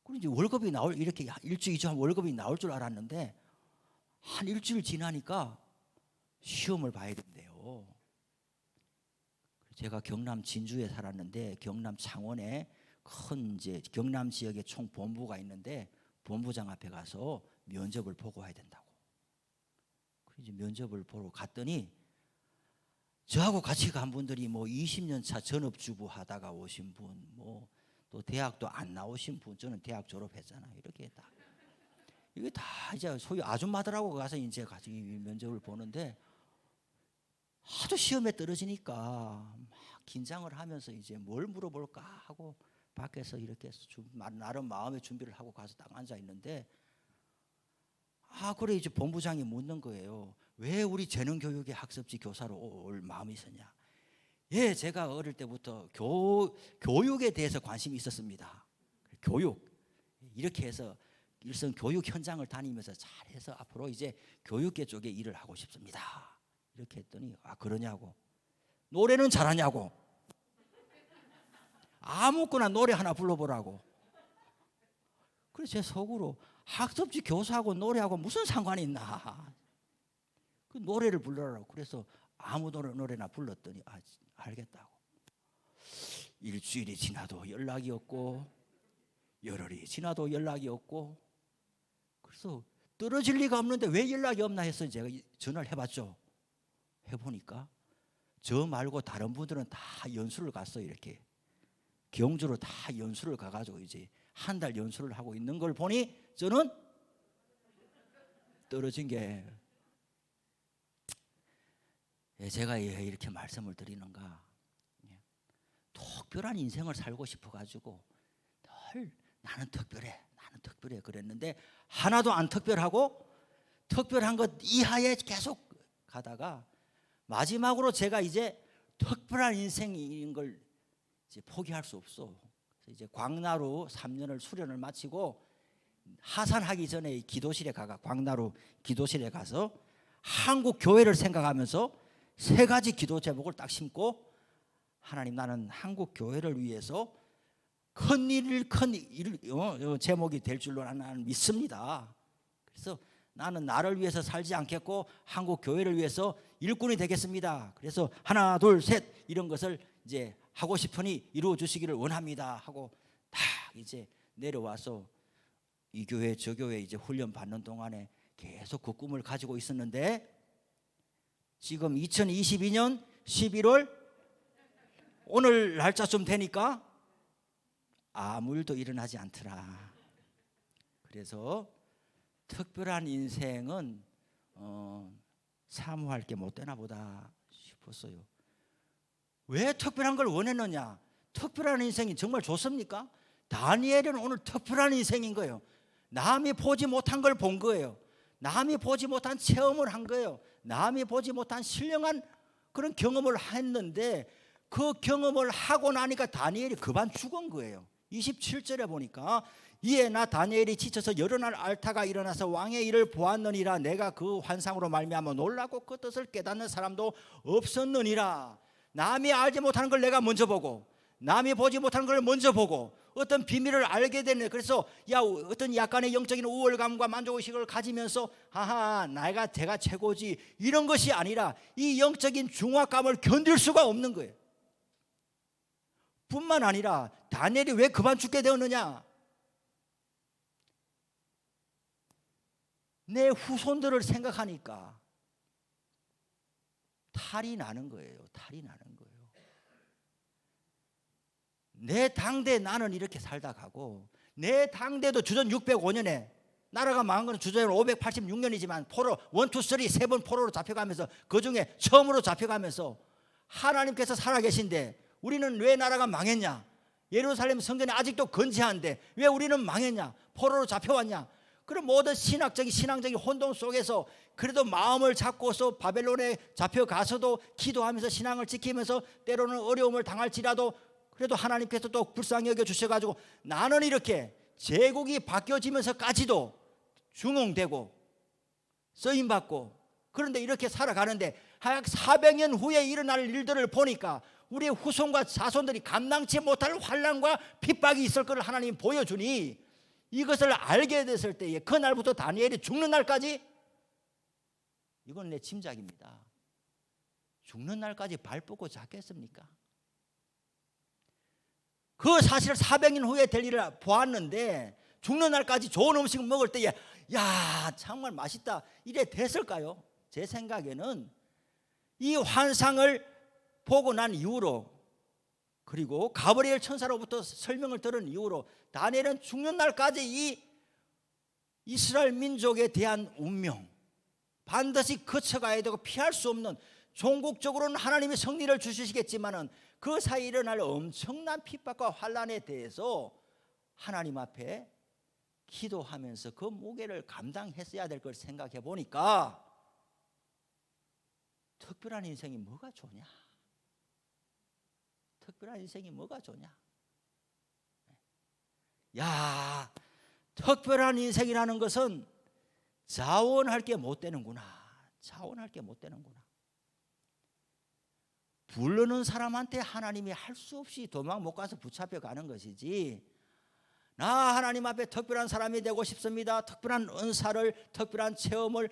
그리고 이제 월급이 이렇게 일주일, 2주 하면 월급이 나올 줄 알았는데 한 일주일 지나니까 시험을 봐야 된대요. 제가 경남 진주에 살았는데 경남 창원에 큰 이제 경남 지역에 총 본부가 있는데 본부장 앞에 가서 면접을 보고 와야 된다고. 그래서 면접을 보러 갔더니 저하고 같이 간 분들이 뭐 20년 차 전업주부 하다가 오신 분, 뭐 또 대학도 안 나오신 분, 저는 대학 졸업했잖아요. 이렇게 다 이게 다 이제 소위 아줌마들하고 가서 이제 같이 면접을 보는데 하도 시험에 떨어지니까 막 긴장을 하면서 이제 뭘 물어볼까 하고 밖에서 이렇게 해서 나름 마음의 준비를 하고 가서 딱 앉아 있는데 그래 이제 본부장이 묻는 거예요. 왜 우리 재능교육의 학습지 교사로 올 마음이 있었냐? 예, 제가 어릴 때부터 교육에 대해서 관심이 있었습니다. 교육 이렇게 해서 일선 교육 현장을 다니면서 잘해서 앞으로 이제 교육계 쪽에 일을 하고 싶습니다. 이렇게 했더니 그러냐고. 노래는 잘하냐고. 아무거나 노래 하나 불러보라고. 그래서 제 속으로 학습지 교사하고 노래하고 무슨 상관이 있나. 그 노래를 불러라고. 그래서 아무 노래나 불렀더니 알겠다고. 일주일이 지나도 연락이 없고 열흘이 지나도 연락이 없고 그래서 떨어질 리가 없는데 왜 연락이 없나 해서 제가 전화를 해봤죠. 해보니까 저 말고 다른 분들은 다 연수를 갔어요. 이렇게 경주로 다 연수를 가가지고 이제 한 달 연수를 하고 있는 걸 보니 저는 떨어진 게 제가 왜 이렇게 말씀을 드리는가? 특별한 인생을 살고 싶어가지고 늘 나는 특별해 그랬는데 하나도 안 특별하고 특별한 것 이하에 계속 가다가 마지막으로 제가 이제 특별한 인생인 걸 이제 포기할 수 없어. 그래서 이제 광나루 3년을 수련을 마치고 하산하기 전에 기도실에 광나루 기도실에 가서 한국 교회를 생각하면서 3가지 기도 제목을 딱 심고 하나님 나는 한국 교회를 위해서 큰 제목이 될 줄로 나는 믿습니다. 그래서 나는 나를 위해서 살지 않겠고 한국 교회를 위해서 일꾼이 되겠습니다. 그래서 하나 둘 셋 이런 것을 이제 하고 싶으니 이루어 주시기를 원합니다 하고 딱 이제 내려와서 이 교회 저 교회 이제 훈련 받는 동안에 계속 그 꿈을 가지고 있었는데 지금 2022년 11월 오늘 날짜쯤 되니까 아무 일도 일어나지 않더라. 그래서 특별한 인생은 사모할 게 못 되나 보다 싶었어요. 왜 특별한 걸 원했느냐? 특별한 인생이 정말 좋습니까? 다니엘은 오늘 특별한 인생인 거예요. 남이 보지 못한 걸 본 거예요. 남이 보지 못한 체험을 한 거예요. 남이 보지 못한 신령한 그런 경험을 했는데 그 경험을 하고 나니까 다니엘이 그만 죽은 거예요. 27절에 보니까 이에 나 다니엘이 지쳐서 여러 날 앓다가 일어나서 왕의 일을 보았느니라. 내가 그 환상으로 말미암아 놀라고 그 뜻을 깨닫는 사람도 없었느니라. 남이 알지 못하는 걸 내가 먼저 보고 남이 보지 못하는 걸 먼저 보고 어떤 비밀을 알게 되네. 그래서 어떤 약간의 영적인 우월감과 만족의식을 가지면서 하하 제가 최고지 이런 것이 아니라 이 영적인 중압감을 견딜 수가 없는 거예요. 뿐만 아니라 다니엘이 왜 그만 죽게 되었느냐? 내 후손들을 생각하니까 탈이 나는 거예요. 탈이 나는 거예요. 내 당대 나는 이렇게 살다 가고 내 당대도 주전 605년에 나라가 망한 건 주전 586년이지만 포로 1, 2, 3 세 번 포로로 잡혀가면서 그중에 처음으로 잡혀가면서 하나님께서 살아계신데 우리는 왜 나라가 망했냐? 예루살렘 성전이 아직도 건재한데 왜 우리는 망했냐? 포로로 잡혀왔냐? 그런 모든 신앙적인 혼돈 속에서 그래도 마음을 잡고서 바벨론에 잡혀가서도 기도하면서 신앙을 지키면서 때로는 어려움을 당할지라도 그래도 하나님께서 또 불쌍히 여겨주셔가지고 나는 이렇게 제국이 바뀌어지면서까지도 중흥되고 쓰임받고 그런데 이렇게 살아가는데 약 400년 후에 일어날 일들을 보니까 우리의 후손과 자손들이 감당치 못할 환난과 핍박이 있을 것을 하나님이 보여주니 이것을 알게 됐을 때에 그날부터 다니엘이 죽는 날까지 이건 내 짐작입니다. 죽는 날까지 발 뻗고 잡겠습니까? 그 사실을 400년 후에 될 일을 보았는데 죽는 날까지 좋은 음식 먹을 때에 정말 맛있다 이래 됐을까요? 제 생각에는 이 환상을 보고 난 이후로 그리고 가브리엘 천사로부터 설명을 들은 이후로 다니엘은 죽는 날까지 이 이스라엘 민족에 대한 운명 반드시 거쳐가야 되고 피할 수 없는 종국적으로는 하나님이 승리를 주시겠지만은 그 사이에 일어날 엄청난 핍박과 환난에 대해서 하나님 앞에 기도하면서 그 무게를 감당했어야 될 걸 생각해 보니까 특별한 인생이 뭐가 좋냐? 특별한 인생이 뭐가 좋냐? 특별한 인생이라는 것은 자원할 게 못 되는구나. 자원할 게 못 되는구나. 부르는 사람한테 하나님이 할 수 없이 도망 못 가서 붙잡혀 가는 것이지. 나 하나님 앞에 특별한 사람이 되고 싶습니다. 특별한 은사를, 특별한 체험을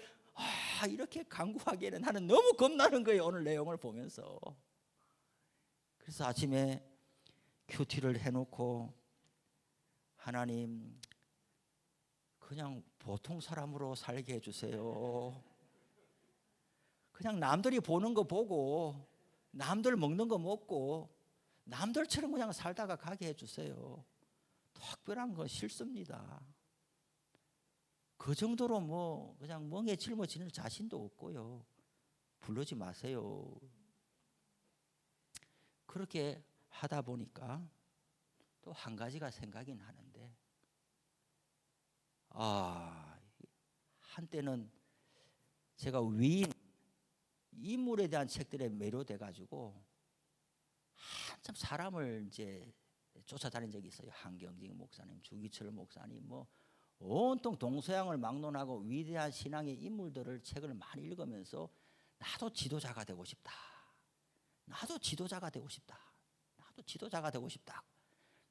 이렇게 강구하기에는 나는 너무 겁나는 거예요. 오늘 내용을 보면서. 그래서 아침에 큐티를 해놓고 하나님 그냥 보통 사람으로 살게 해주세요. 그냥 남들이 보는 거 보고 남들 먹는 거 먹고 남들처럼 그냥 살다가 가게 해주세요. 특별한 건 싫습니다. 그 정도로 뭐 그냥 멍에 짊어지는 자신도 없고요. 부르지 마세요. 그렇게 하다 보니까 또 한 가지가 생각이 나는데, 한때는 제가 위인 인물에 대한 책들에 매료돼 가지고 한참 사람을 이제 쫓아다닌 적이 있어요. 한경직 목사님, 주기철 목사님, 뭐 온통 동서양을 막론하고 위대한 신앙의 인물들을 책을 많이 읽으면서 나도 지도자가 되고 싶다. 나도 지도자가 되고 싶다. 나도 지도자가 되고 싶다.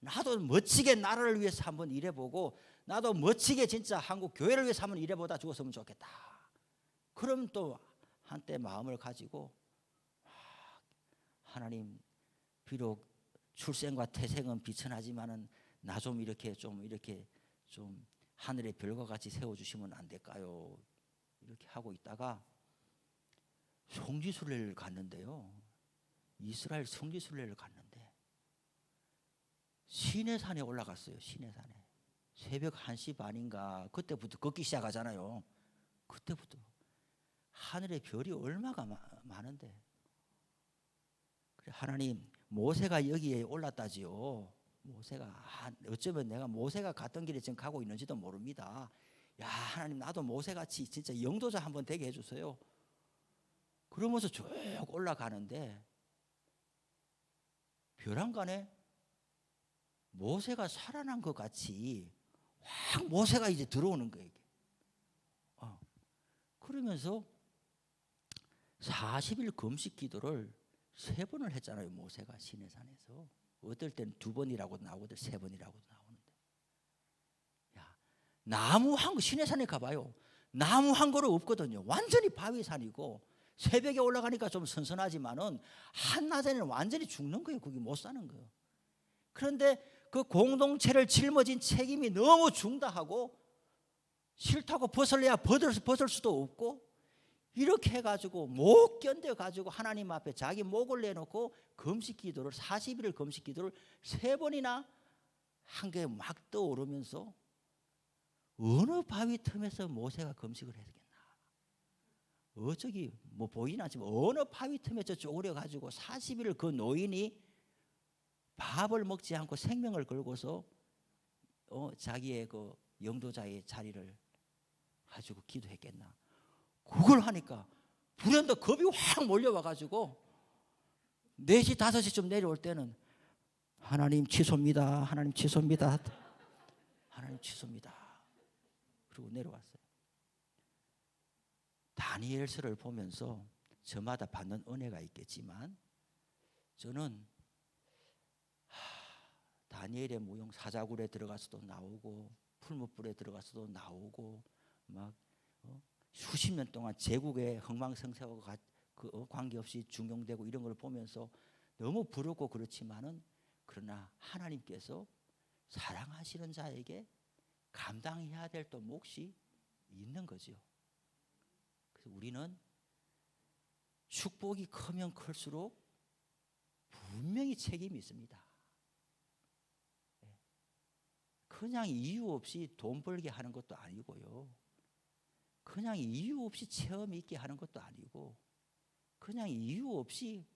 나도 멋지게 나라를 위해서 한번 일해보고, 나도 멋지게 진짜 한국 교회를 위해서 한번 일해보다 죽었으면 좋겠다. 그럼 또 한때 마음을 가지고, 하나님, 비록 출생과 태생은 비천하지만은 나 좀 이렇게 좀 하늘의 별과 같이 세워주시면 안 될까요? 이렇게 하고 있다가 성지순례를 갔는데요. 이스라엘 성지순례를 갔는데 시내산에 올라갔어요. 시내산에 새벽 1시 반인가 그때부터 걷기 시작하잖아요. 그때부터 하늘의 별이 얼마가 많은데, 그래 하나님, 모세가 여기에 올랐다지요. 모세가 어쩌면 내가 모세가 갔던 길에 지금 가고 있는지도 모릅니다. 야 하나님, 나도 모세같이 진짜 영도자 한번 되게 해주세요. 그러면서 쭉 올라가는데 벼랑간에 모세가 살아난 것 같이 확 모세가 이제 들어오는 거예요. 그러면서 40일 금식 기도를 3번을 했잖아요. 모세가 시내산에서. 어떨 때는 2번이라고도 나오거든, 3번이라고도 나오는데. 야, 나무 한 거, 시내산에 가봐요. 나무 한 그루 없거든요. 완전히 바위산이고 새벽에 올라가니까 좀 선선하지만은 한낮에는 완전히 죽는 거예요. 거기 못 사는 거예요. 그런데 그 공동체를 짊어진 책임이 너무 중다하고 싫다고 벗을래야 벗을 수도 없고, 이렇게 해가지고 못 견뎌가지고 하나님 앞에 자기 목을 내놓고 금식 기도를 40일 금식 기도를 3번이나 한 게 막 떠오르면서 어느 바위 틈에서 모세가 금식을 했겠나. 저기 뭐 보이나 지금 어느 바위 틈에서 쪼그려 가지고 40일 그 노인이 밥을 먹지 않고 생명을 걸고서 자기의 그 영도자의 자리를 가지고 기도했겠나. 그걸 하니까 불현듯 겁이 확 몰려와 가지고 4시 5시쯤 내려올 때는 하나님 취소입니다. 하나님 취소입니다. 하나님 취소입니다. 그리고 내려왔어요. 다니엘서를 보면서 저마다 받는 은혜가 있겠지만 저는 다니엘의 무용 사자굴에 들어가서도 나오고 풀무불에 들어가서도 나오고 막 수십 년 동안 제국의 흥망성쇠와 관계없이 중용되고 이런 걸 보면서 너무 부럽고 그렇지만은, 그러나 하나님께서 사랑하시는 자에게 감당해야 될 또 몫이 있는 거죠. 그래서 우리는 축복이 크면 클수록 분명히 책임이 있습니다. 그냥 이유 없이 돈 벌게 하는 것도 아니고요. 그냥 이유 없이 체험 있게 하는 것도 아니고, 그냥 이유 없이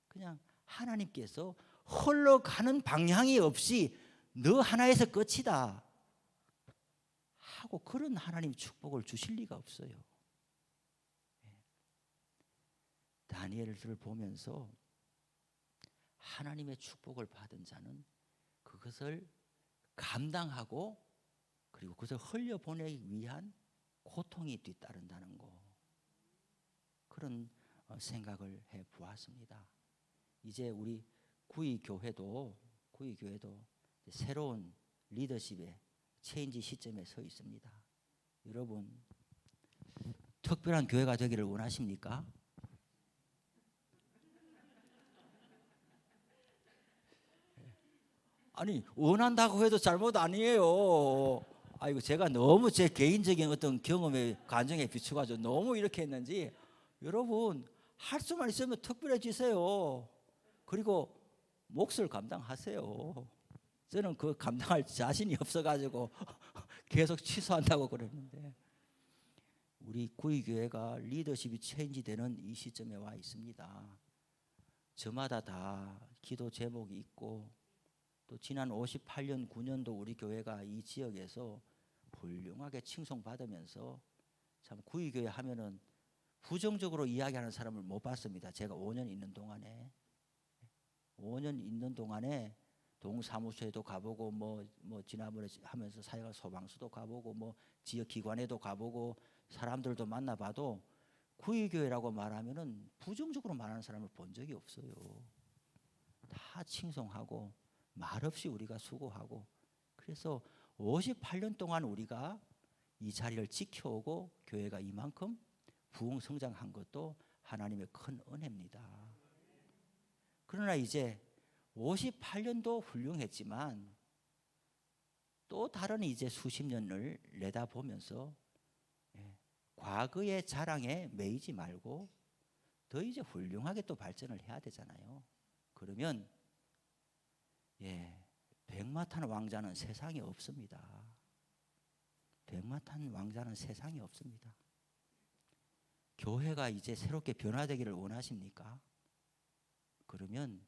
그냥 하나님께서 흘러가는 방향이 없이 너 하나에서 끝이다 하고 그런 하나님 축복을 주실 리가 없어요. 다니엘을 보면서 하나님의 축복을 받은 자는 그것을 감당하고 그리고 그것을 흘려보내기 위한 고통이 뒤따른다는 거, 그런 생각을 해 보았습니다. 이제 우리 구의교회도 새로운 리더십의 체인지 시점에 서 있습니다. 여러분, 특별한 교회가 되기를 원하십니까? 아니, 원한다고 해도 잘못 아니에요. 아이고, 제가 너무 제 개인적인 어떤 경험에 감정에 비춰가지고 너무 이렇게 했는지, 여러분 할 수만 있으면 특별해지세요. 그리고 몫을 감당하세요. 저는 그 감당할 자신이 없어가지고 계속 취소한다고 그랬는데, 우리 구의교회가 리더십이 체인지되는 이 시점에 와 있습니다. 저마다 다 기도 제목이 있고, 또 지난 58년 9년도 우리 교회가 이 지역에서 훌륭하게 칭송받으면서, 참 구의교회 하면은 부정적으로 이야기하는 사람을 못 봤습니다. 제가 5년 있는 동안에 동사무소에도 가보고 뭐 지난번에 하면서 사회가 소방서도 가보고 뭐 지역 기관에도 가보고 사람들도 만나봐도 구의교회라고 말하면은 부정적으로 말하는 사람을 본 적이 없어요. 다 칭송하고 말없이 우리가 수고하고, 그래서 58년 동안 우리가 이 자리를 지켜오고 교회가 이만큼 부흥 성장한 것도 하나님의 큰 은혜입니다. 그러나 이제 58년도 훌륭했지만 또 다른 이제 수십 년을 내다보면서 과거의 자랑에 매이지 말고 더 이제 훌륭하게 또 발전을 해야 되잖아요. 그러면 백마탄 왕자는 세상에 없습니다. 백마탄 왕자는 세상에 없습니다. 교회가 이제 새롭게 변화되기를 원하십니까? 그러면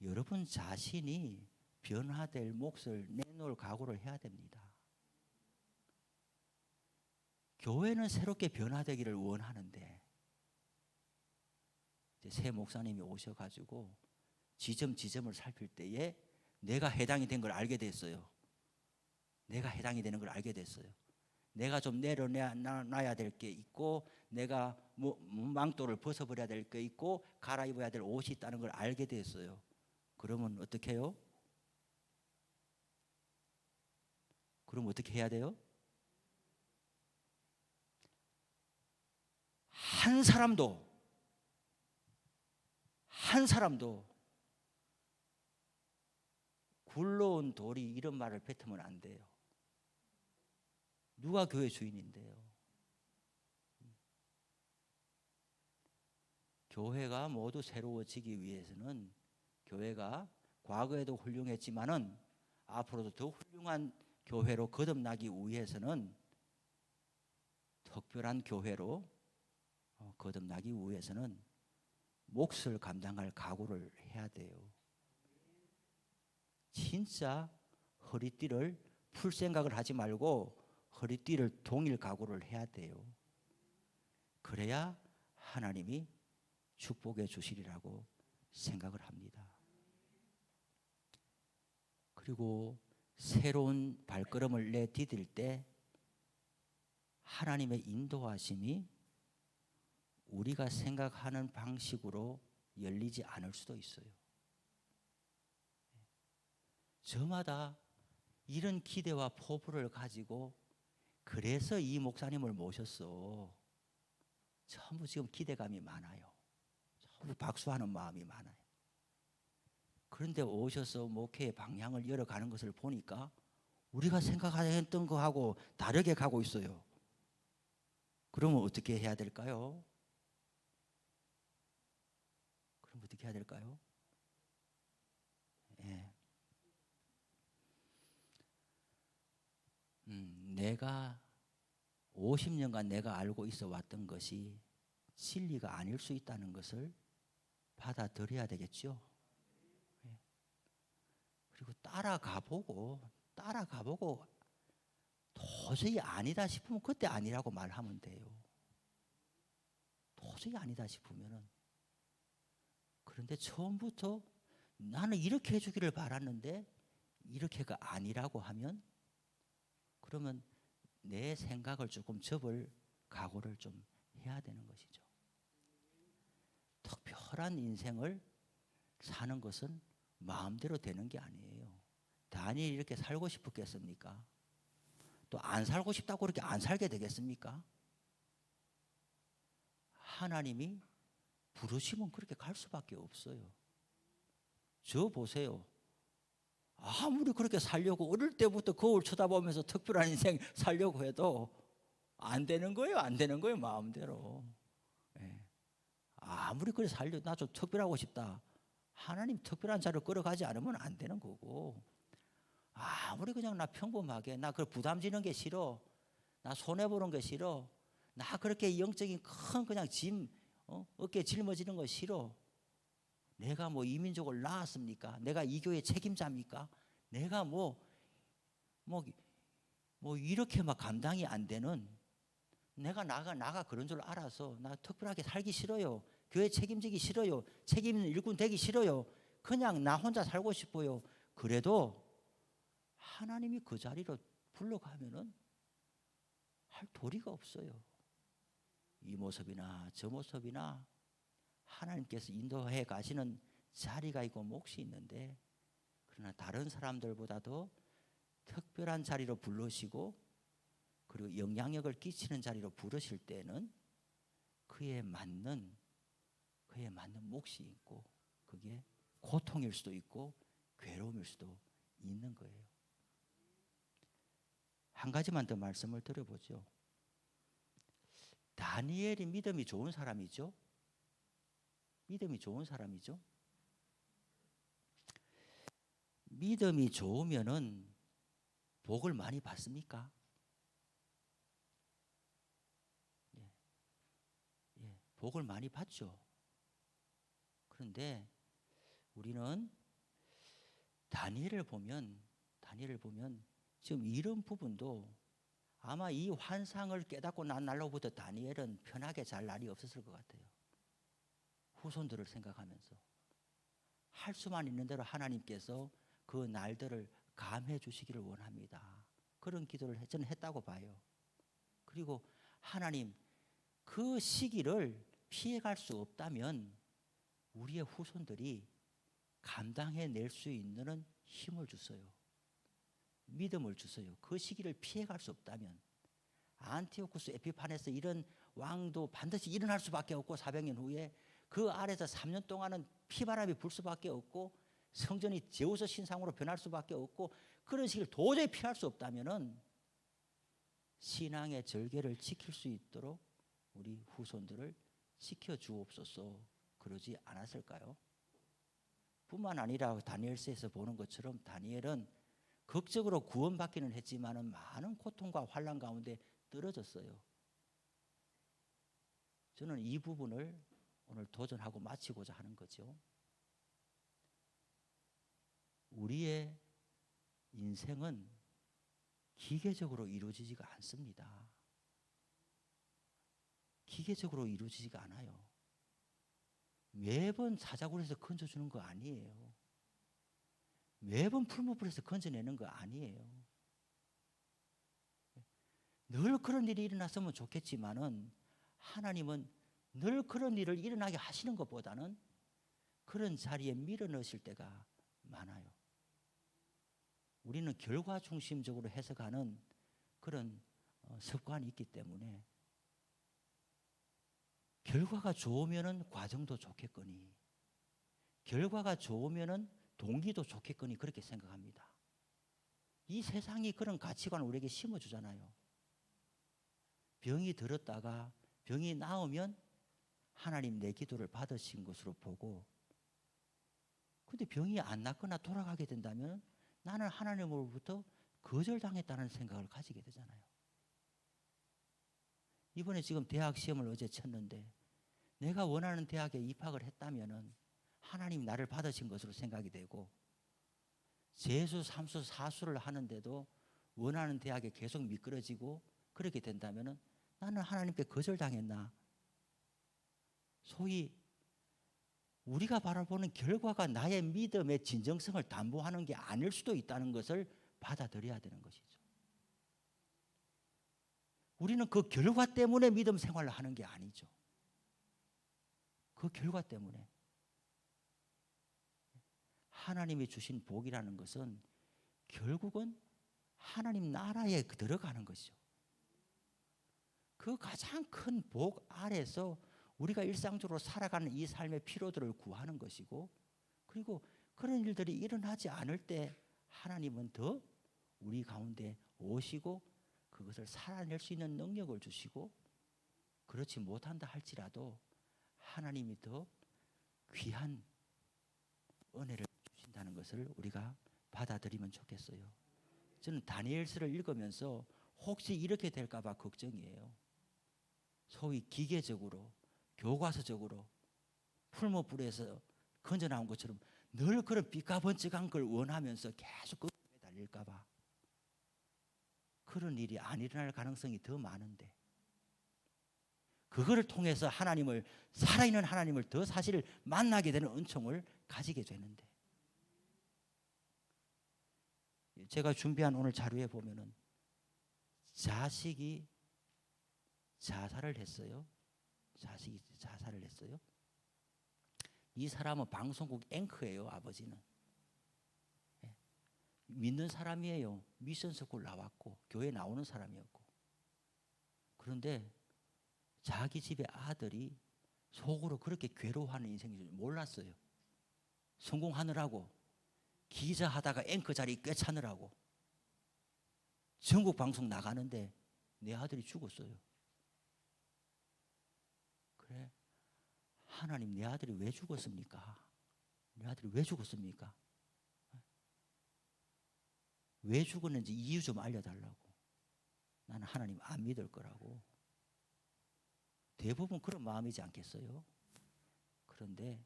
여러분 자신이 변화될 몫을 내놓을 각오를 해야 됩니다. 교회는 새롭게 변화되기를 원하는데, 이제 새 목사님이 오셔가지고 지점을 살필 때에 내가 해당이 된 걸 알게 됐어요. 내가 해당이 되는 걸 알게 됐어요. 내가 좀 내려놔야 될 게 있고, 내가 망토를 벗어버려야 될 게 있고, 갈아입어야 될 옷이 있다는 걸 알게 됐어요. 그러면 어떻게 해요? 그럼 어떻게 해야 돼요? 한 사람도 굴러온 돌이 이런 말을 뱉으면 안 돼요. 누가 교회 주인인데요? 교회가 모두 새로워지기 위해서는, 교회가 과거에도 훌륭했지만은 앞으로도 더 훌륭한 교회로 거듭나기 위해서는, 특별한 교회로 거듭나기 위해서는 몫을 감당할 각오를 해야 돼요. 진짜 허리띠를 풀 생각을 하지 말고 허리띠를 동일 각오를 해야 돼요. 그래야 하나님이 축복해 주시리라고 생각을 합니다. 그리고 새로운 발걸음을 내디딜 때 하나님의 인도하심이 우리가 생각하는 방식으로 열리지 않을 수도 있어요. 저마다 이런 기대와 포부를 가지고 그래서 이 목사님을 모셨어. 전부 지금 기대감이 많아요. 전부 박수하는 마음이 많아요. 그런데 오셔서 목회의 방향을 열어가는 것을 보니까 우리가 생각했던 거하고 다르게 가고 있어요. 그러면 어떻게 해야 될까요? 내가 50년간 내가 알고 있어 왔던 것이 진리가 아닐 수 있다는 것을 받아들여야 되겠죠. 그리고 따라가보고 도저히 아니다 싶으면 그때 아니라고 말하면 돼요. 도저히 아니다 싶으면은. 그런데 처음부터 나는 이렇게 해주기를 바랐는데 이렇게가 아니라고 하면, 그러면 내 생각을 조금 접을 각오를 좀 해야 되는 것이죠. 특별한 인생을 사는 것은 마음대로 되는 게 아니에요. 다니엘이 이렇게 살고 싶었겠습니까? 또 안 살고 싶다고 그렇게 안 살게 되겠습니까? 하나님이 부르시면 그렇게 갈 수밖에 없어요. 저 보세요. 아무리 그렇게 살려고 어릴 때부터 거울 쳐다보면서 특별한 인생 살려고 해도 안 되는 거예요. 마음대로. 아무리 그래 살려, 나 좀 특별하고 싶다. 하나님 특별한 자리로 끌어가지 않으면 안 되는 거고, 아무리 그냥 나 평범하게, 나 그 부담 지는 게 싫어, 나 손해 보는 게 싫어, 나 그렇게 영적인 큰 그냥 짐 어깨에 짊어지는 거 싫어. 내가 뭐 이민족을 낳았습니까? 내가 이 교회 책임자입니까? 내가 뭐 이렇게 막 감당이 안 되는, 내가 나가 그런 줄 알아서 나 특별하게 살기 싫어요. 교회 책임지기 싫어요. 책임 있는 일꾼 되기 싫어요. 그냥 나 혼자 살고 싶어요. 그래도 하나님이 그 자리로 불러가면은 할 도리가 없어요. 이 모습이나 저 모습이나 하나님께서 인도해 가시는 자리가 있고 몫이 있는데, 그러나 다른 사람들보다도 특별한 자리로 부르시고 그리고 영향력을 끼치는 자리로 부르실 때는 그에 맞는 몫이 있고, 그게 고통일 수도 있고 괴로움일 수도 있는 거예요. 한 가지만 더 말씀을 드려보죠. 다니엘이 믿음이 좋은 사람이죠. 믿음이 좋은 사람이죠. 믿음이 좋으면은 복을 많이 받습니까? 복을 많이 받죠. 그런데 우리는 다니엘을 보면 지금 이런 부분도 아마 이 환상을 깨닫고 난 날로부터 다니엘은 편하게 잘 날이 없었을 것 같아요. 후손들을 생각하면서 할 수만 있는 대로 하나님께서 그 날들을 감해 주시기를 원합니다. 그런 기도를 저는 했다고 봐요. 그리고 하나님, 그 시기를 피해갈 수 없다면 우리의 후손들이 감당해낼 수 있는 힘을 주세요. 믿음을 주세요. 그 시기를 피해갈 수 없다면. 안티오쿠스 에피파네스 이런 왕도 반드시 일어날 수밖에 없고, 400년 후에 그 아래서 3년 동안은 피바람이 불 수밖에 없고, 성전이 제우스 신상으로 변할 수밖에 없고, 그런 시기를 도저히 피할 수 없다면 신앙의 절개를 지킬 수 있도록 우리 후손들을 지켜주옵소서, 그러지 않았을까요? 뿐만 아니라 다니엘서에서 보는 것처럼 다니엘은 극적으로 구원받기는 했지만 많은 고통과 환난 가운데 떨어졌어요. 저는 이 부분을 오늘 도전하고 마치고자 하는 거죠. 우리의 인생은 기계적으로 이루어지지가 않습니다. 기계적으로 이루어지지가 않아요. 매번 사자굴에서 건져주는 거 아니에요. 매번 풀무불에서 건져내는 거 아니에요. 늘 그런 일이 일어났으면 좋겠지만은 하나님은 늘 그런 일을 일어나게 하시는 것보다는 그런 자리에 밀어넣으실 때가 많아요. 우리는 결과 중심적으로 해석하는 그런 습관이 있기 때문에 결과가 좋으면은 과정도 좋겠거니, 결과가 좋으면은 동기도 좋겠거니, 그렇게 생각합니다. 이 세상이 그런 가치관을 우리에게 심어주잖아요. 병이 들었다가 병이 나으면 하나님 내 기도를 받으신 것으로 보고, 근데 병이 안 낫거나 돌아가게 된다면 나는 하나님으로부터 거절당했다는 생각을 가지게 되잖아요. 이번에 지금 대학 시험을 어제 쳤는데 내가 원하는 대학에 입학을 했다면은 하나님이 나를 받으신 것으로 생각이 되고, 재수, 삼수, 사수를 하는데도 원하는 대학에 계속 미끄러지고 그렇게 된다면은 나는 하나님께 거절당했나? 소위 우리가 바라보는 결과가 나의 믿음의 진정성을 담보하는 게 아닐 수도 있다는 것을 받아들여야 되는 것이죠. 우리는 그 결과 때문에 믿음 생활을 하는 게 아니죠. 그 결과 때문에 하나님이 주신 복이라는 것은 결국은 하나님 나라에 들어가는 것이죠. 그 가장 큰 복 아래서 우리가 일상적으로 살아가는 이 삶의 피로들을 구하는 것이고, 그리고 그런 일들이 일어나지 않을 때 하나님은 더 우리 가운데 오시고 그것을 살아낼 수 있는 능력을 주시고, 그렇지 못한다 할지라도 하나님이 더 귀한 은혜를 주신다는 것을 우리가 받아들이면 좋겠어요. 저는 다니엘서를 읽으면서 혹시 이렇게 될까 봐 걱정이에요. 소위 기계적으로 교과서적으로 풀무불에서 건져 나온 것처럼 늘 그런 삐까번쩍한 걸 원하면서 계속 그 달릴까 봐 그런 일이 안 일어날 가능성이 더 많은데 그거를 통해서 하나님을 살아있는 하나님을 더 사실 만나게 되는 은총을 가지게 되는데 제가 준비한 오늘 자료에 보면은 자식이 자살을 했어요. 자식이 자살을 했어요. 이 사람은 방송국 앵커예요. 아버지는 믿는 사람이에요. 미션 스쿨 나왔고 교회 나오는 사람이었고 그런데 자기 집의 아들이 속으로 그렇게 괴로워하는 인생인 줄 몰랐어요. 성공하느라고 기자하다가 앵커 자리 꿰차느라고 전국 방송 나가는데 내 아들이 죽었어요. 그래 하나님 내 아들이 왜 죽었습니까? 내 아들이 왜 죽었습니까? 왜 죽었는지 이유 좀 알려달라고. 나는 하나님 안 믿을 거라고. 대부분 그런 마음이지 않겠어요? 그런데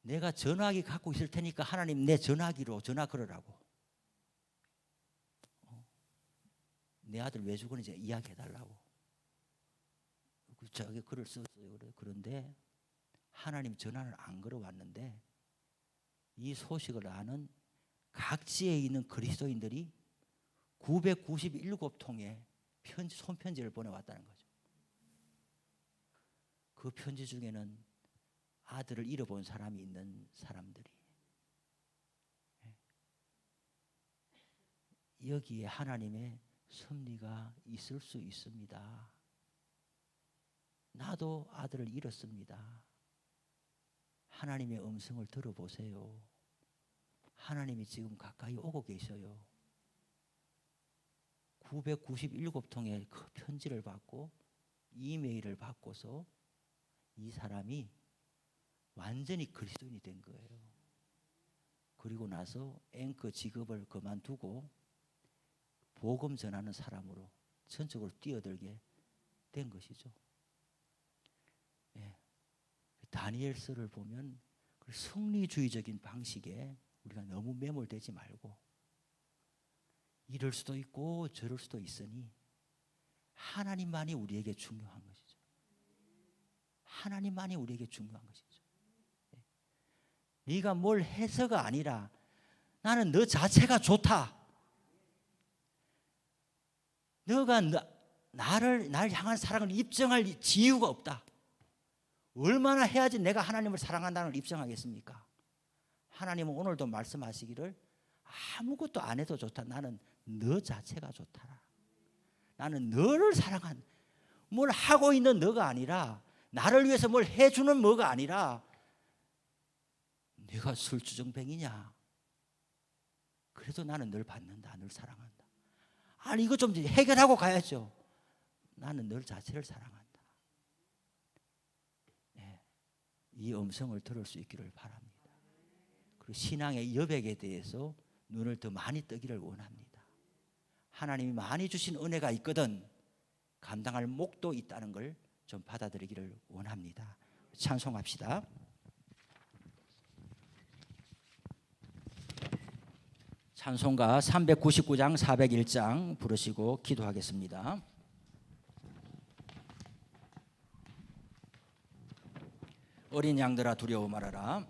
내가 전화기 갖고 있을 테니까 하나님 내 전화기로 전화 걸으라고. 내 아들 왜 죽었는지 이야기해달라고. 저기 글을 썼어요. 그런데 하나님 전화를 안 걸어왔는데 이 소식을 아는 각지에 있는 그리스도인들이 997통의 손편지를 보내왔다는 거죠. 그 편지 중에는 아들을 잃어본 사람이 있는 사람들이 여기에 하나님의 섭리가 있을 수 있습니다. 나도 아들을 잃었습니다. 하나님의 음성을 들어보세요. 하나님이 지금 가까이 오고 계셔요. 997통의 그 편지를 받고 이메일을 받고서 이 사람이 완전히 그리스도인이 된 거예요. 그리고 나서 앵커 직업을 그만두고 복음 전하는 사람으로 전적으로 뛰어들게 된 것이죠. 예. 다니엘서를 보면 그 성리주의적인 방식에 우리가 너무 매몰되지 말고 이럴 수도 있고 저럴 수도 있으니 하나님만이 우리에게 중요한 것이죠. 하나님만이 우리에게 중요한 것이죠. 네가 뭘 해서가 아니라 나는 너 자체가 좋다. 너가 날 향한 사랑을 입증할 지유가 없다. 얼마나 해야지 내가 하나님을 사랑한다는 걸 입증하겠습니까? 하나님은 오늘도 말씀하시기를 아무것도 안 해도 좋다. 나는 너 자체가 좋다. 나는 너를 사랑한 뭘 하고 있는 너가 아니라 나를 위해서 뭘 해주는 뭐가 아니라 내가 술주정뱅이냐? 그래도 나는 널 받는다. 널 사랑한다. 아니 이거 좀 해결하고 가야죠. 나는 널 자체를 사랑한다. 네. 이 음성을 들을 수 있기를 바랍니다. 그리고 신앙의 여백에 대해서 눈을 더 많이 뜨기를 원합니다. 하나님이 많이 주신 은혜가 있거든 감당할 목도 있다는 걸 좀 받아들이기를 원합니다. 찬송합시다. 찬송가 399장 401장 부르시고 기도하겠습니다. 어린 양들아 두려워 말아라.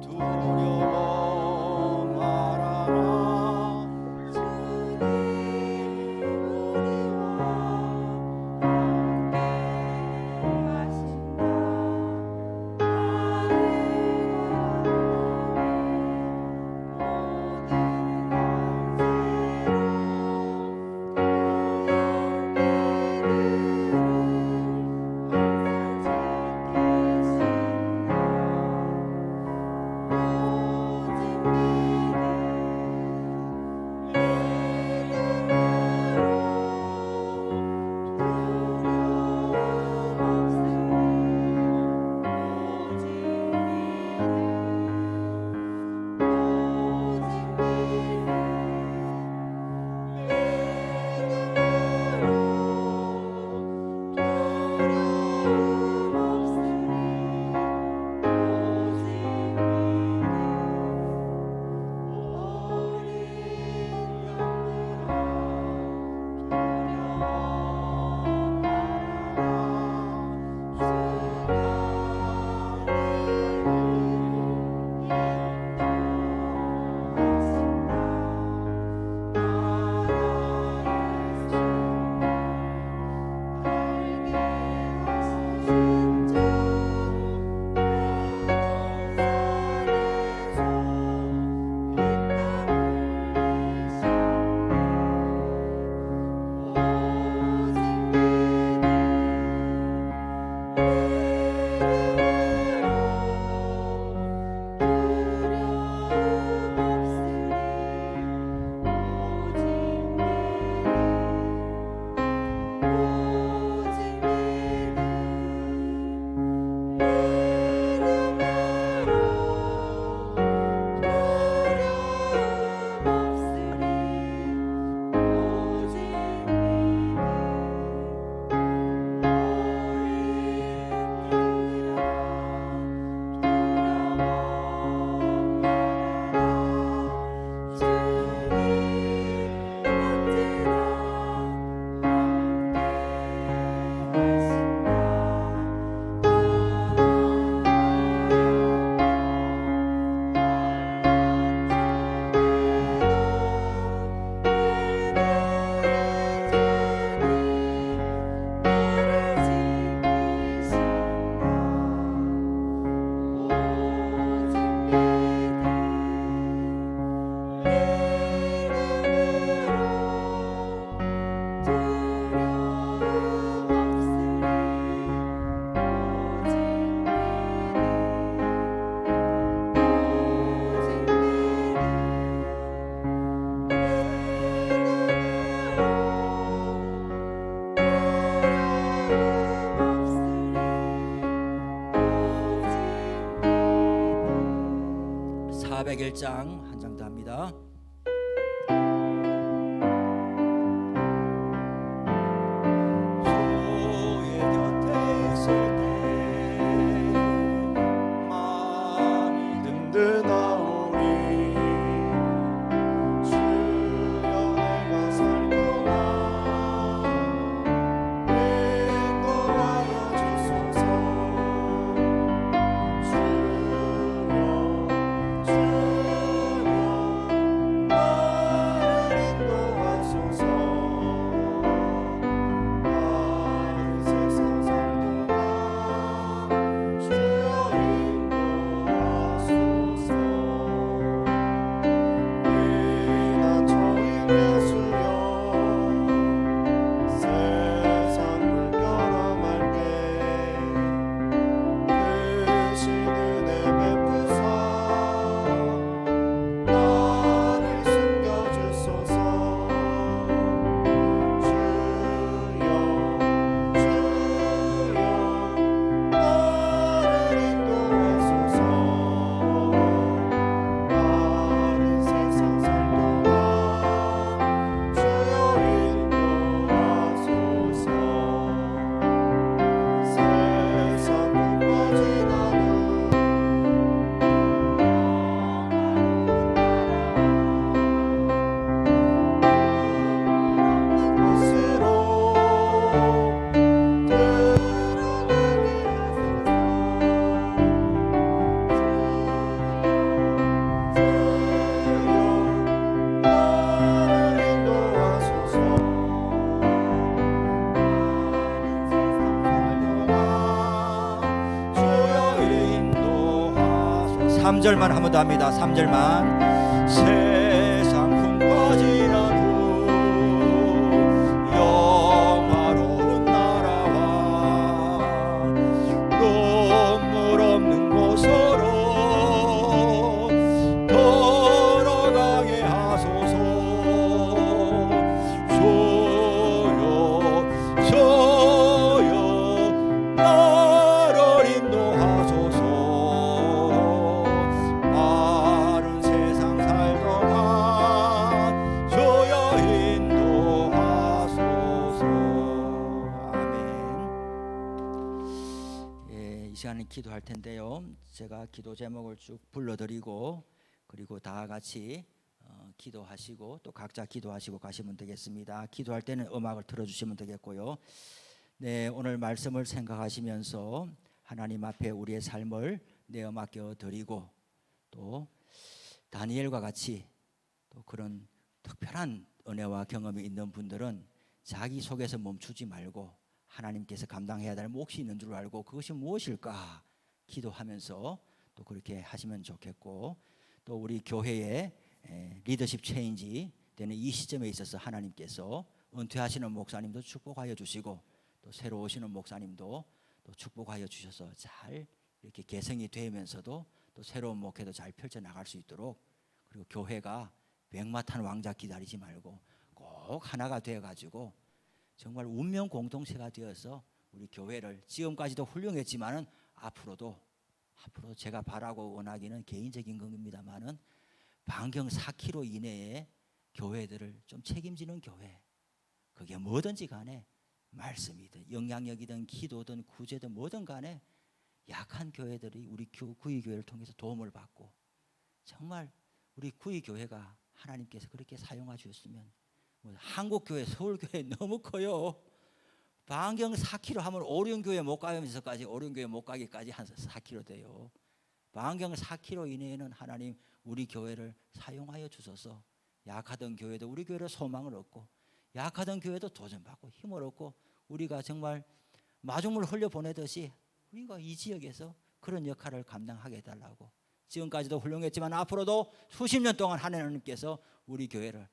두려워 말아라. 401장 한 장 더 합니다. 주의 곁에 있을 때 마음이 든든하오니 주여 내가 살 동안 인도하여 주소서. 삼절만 한 번 더 합니다. 3절만. 세상 풍 빠지는 후 영화로운 나라와 눈물 없는 곳으로 돌아가게 하소서. 주여 주여 나를 인도하소서. 바른 세상 살도록 주여 인도하소서. 아멘. 예, 이 시간에 기도할 텐데요. 제가 기도 제목을 쭉 불러드리고 그리고 다 같이 기도하시고 또 각자 기도하시고 가시면 되겠습니다. 기도할 때는 음악을 틀어주시면 되겠고요. 네, 오늘 말씀을 생각하시면서 하나님 앞에 우리의 삶을 내어 맡겨 드리고 또 다니엘과 같이 또 그런 특별한 은혜와 경험이 있는 분들은 자기 속에서 멈추지 말고 하나님께서 감당해야 될 몫이 있는 줄 알고 그것이 무엇일까 기도하면서 또 그렇게 하시면 좋겠고, 또 우리 교회에 리더십 체인지 되는 이 시점에 있어서 하나님께서 은퇴하시는 목사님도 축복하여 주시고 또 새로 오시는 목사님도 또 축복하여 주셔서 잘 이렇게 개성이 되면서도 또 새로운 목회도 잘 펼쳐나갈 수 있도록, 그리고 교회가 백마탄 왕자 기다리지 말고 꼭 하나가 되어가지고 정말 운명 공동체가 되어서 우리 교회를 지금까지도 훌륭했지만은 앞으로 제가 바라고 원하기는 개인적인 겁니다만은 반경 4km 이내에 교회들을 좀 책임지는 교회, 그게 뭐든지 간에 말씀이든 영향력이든 기도든 구제든 뭐든 간에 약한 교회들이 우리 구의교회를 통해서 도움을 받고, 정말 우리 구의교회가 하나님께서 그렇게 사용하셨으면 한국교회 서울교회 너무 커요. 반경 4km 하면 오륜교회 못 가면서까지 오륜교회 못 가기까지 한 4km 돼요. 반경 4km 이내에는 하나님 우리 교회를 사용하여 주셔서 약하던 교회도 우리 교회로 소망을 얻고 약하던 교회도 도전받고 힘을 얻고 우리가 정말 마중물 흘려보내듯이 우리가 이 지역에서 그런 역할을 감당하게 해달라고, 지금까지도 훌륭했지만 앞으로도 수십 년 동안 하나님께서 우리 교회를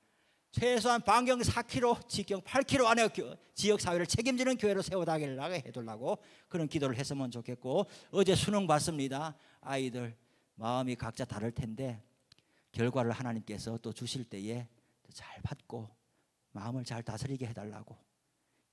최소한 반경 4km, 직경 8km 안에 지역사회를 책임지는 교회로 세워나가게 해달라고 그런 기도를 했으면 좋겠고, 어제 수능 봤습니다. 아이들 마음이 각자 다를 텐데 결과를 하나님께서 또 주실 때에 잘 받고 마음을 잘 다스리게 해달라고,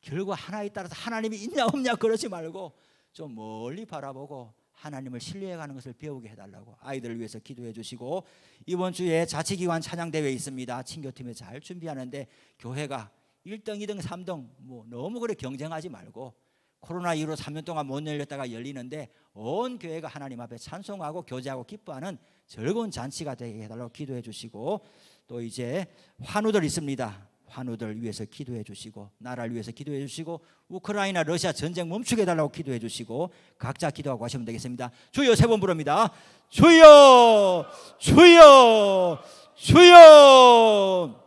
결과 하나에 따라서 하나님이 있냐 없냐 그러지 말고 좀 멀리 바라보고 하나님을 신뢰해가는 것을 배우게 해달라고 아이들을 위해서 기도해 주시고, 이번 주에 자치기관 찬양대회 있습니다. 친교팀에 잘 준비하는데 교회가 1등, 2등, 3등 뭐 너무 그래 경쟁하지 말고, 코로나 이후로 3년 동안 못 열렸다가 열리는데 온 교회가 하나님 앞에 찬송하고 교제하고 기뻐하는 즐거운 잔치가 되게 해달라고 기도해 주시고, 또 이제 환우들 있습니다. 환우들 위해서 기도해 주시고, 나라를 위해서 기도해 주시고, 우크라이나 러시아 전쟁 멈추게 해달라고 기도해 주시고, 각자 기도하고 하시면 되겠습니다. 주여 세 번 부릅니다. 주여 주여 주여.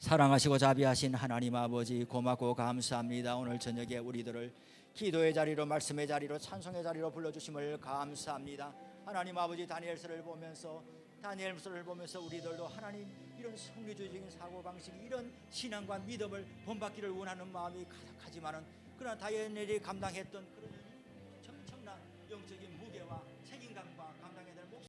사랑하시고 자비하신 하나님 아버지, 고맙고 감사합니다. 오늘 저녁에 우리들을 기도의 자리로, 말씀의 자리로, 찬송의 자리로 불러주심을 감사합니다. 하나님 아버지, 다니엘서를 보면서 우리들도 하나님 이런 성리주의적인 사고방식, 이런 신앙과 믿음을 본받기를 원하는 마음이 가득하지만은, 그러나 다니엘이 감당했던 그런 청청난 영적인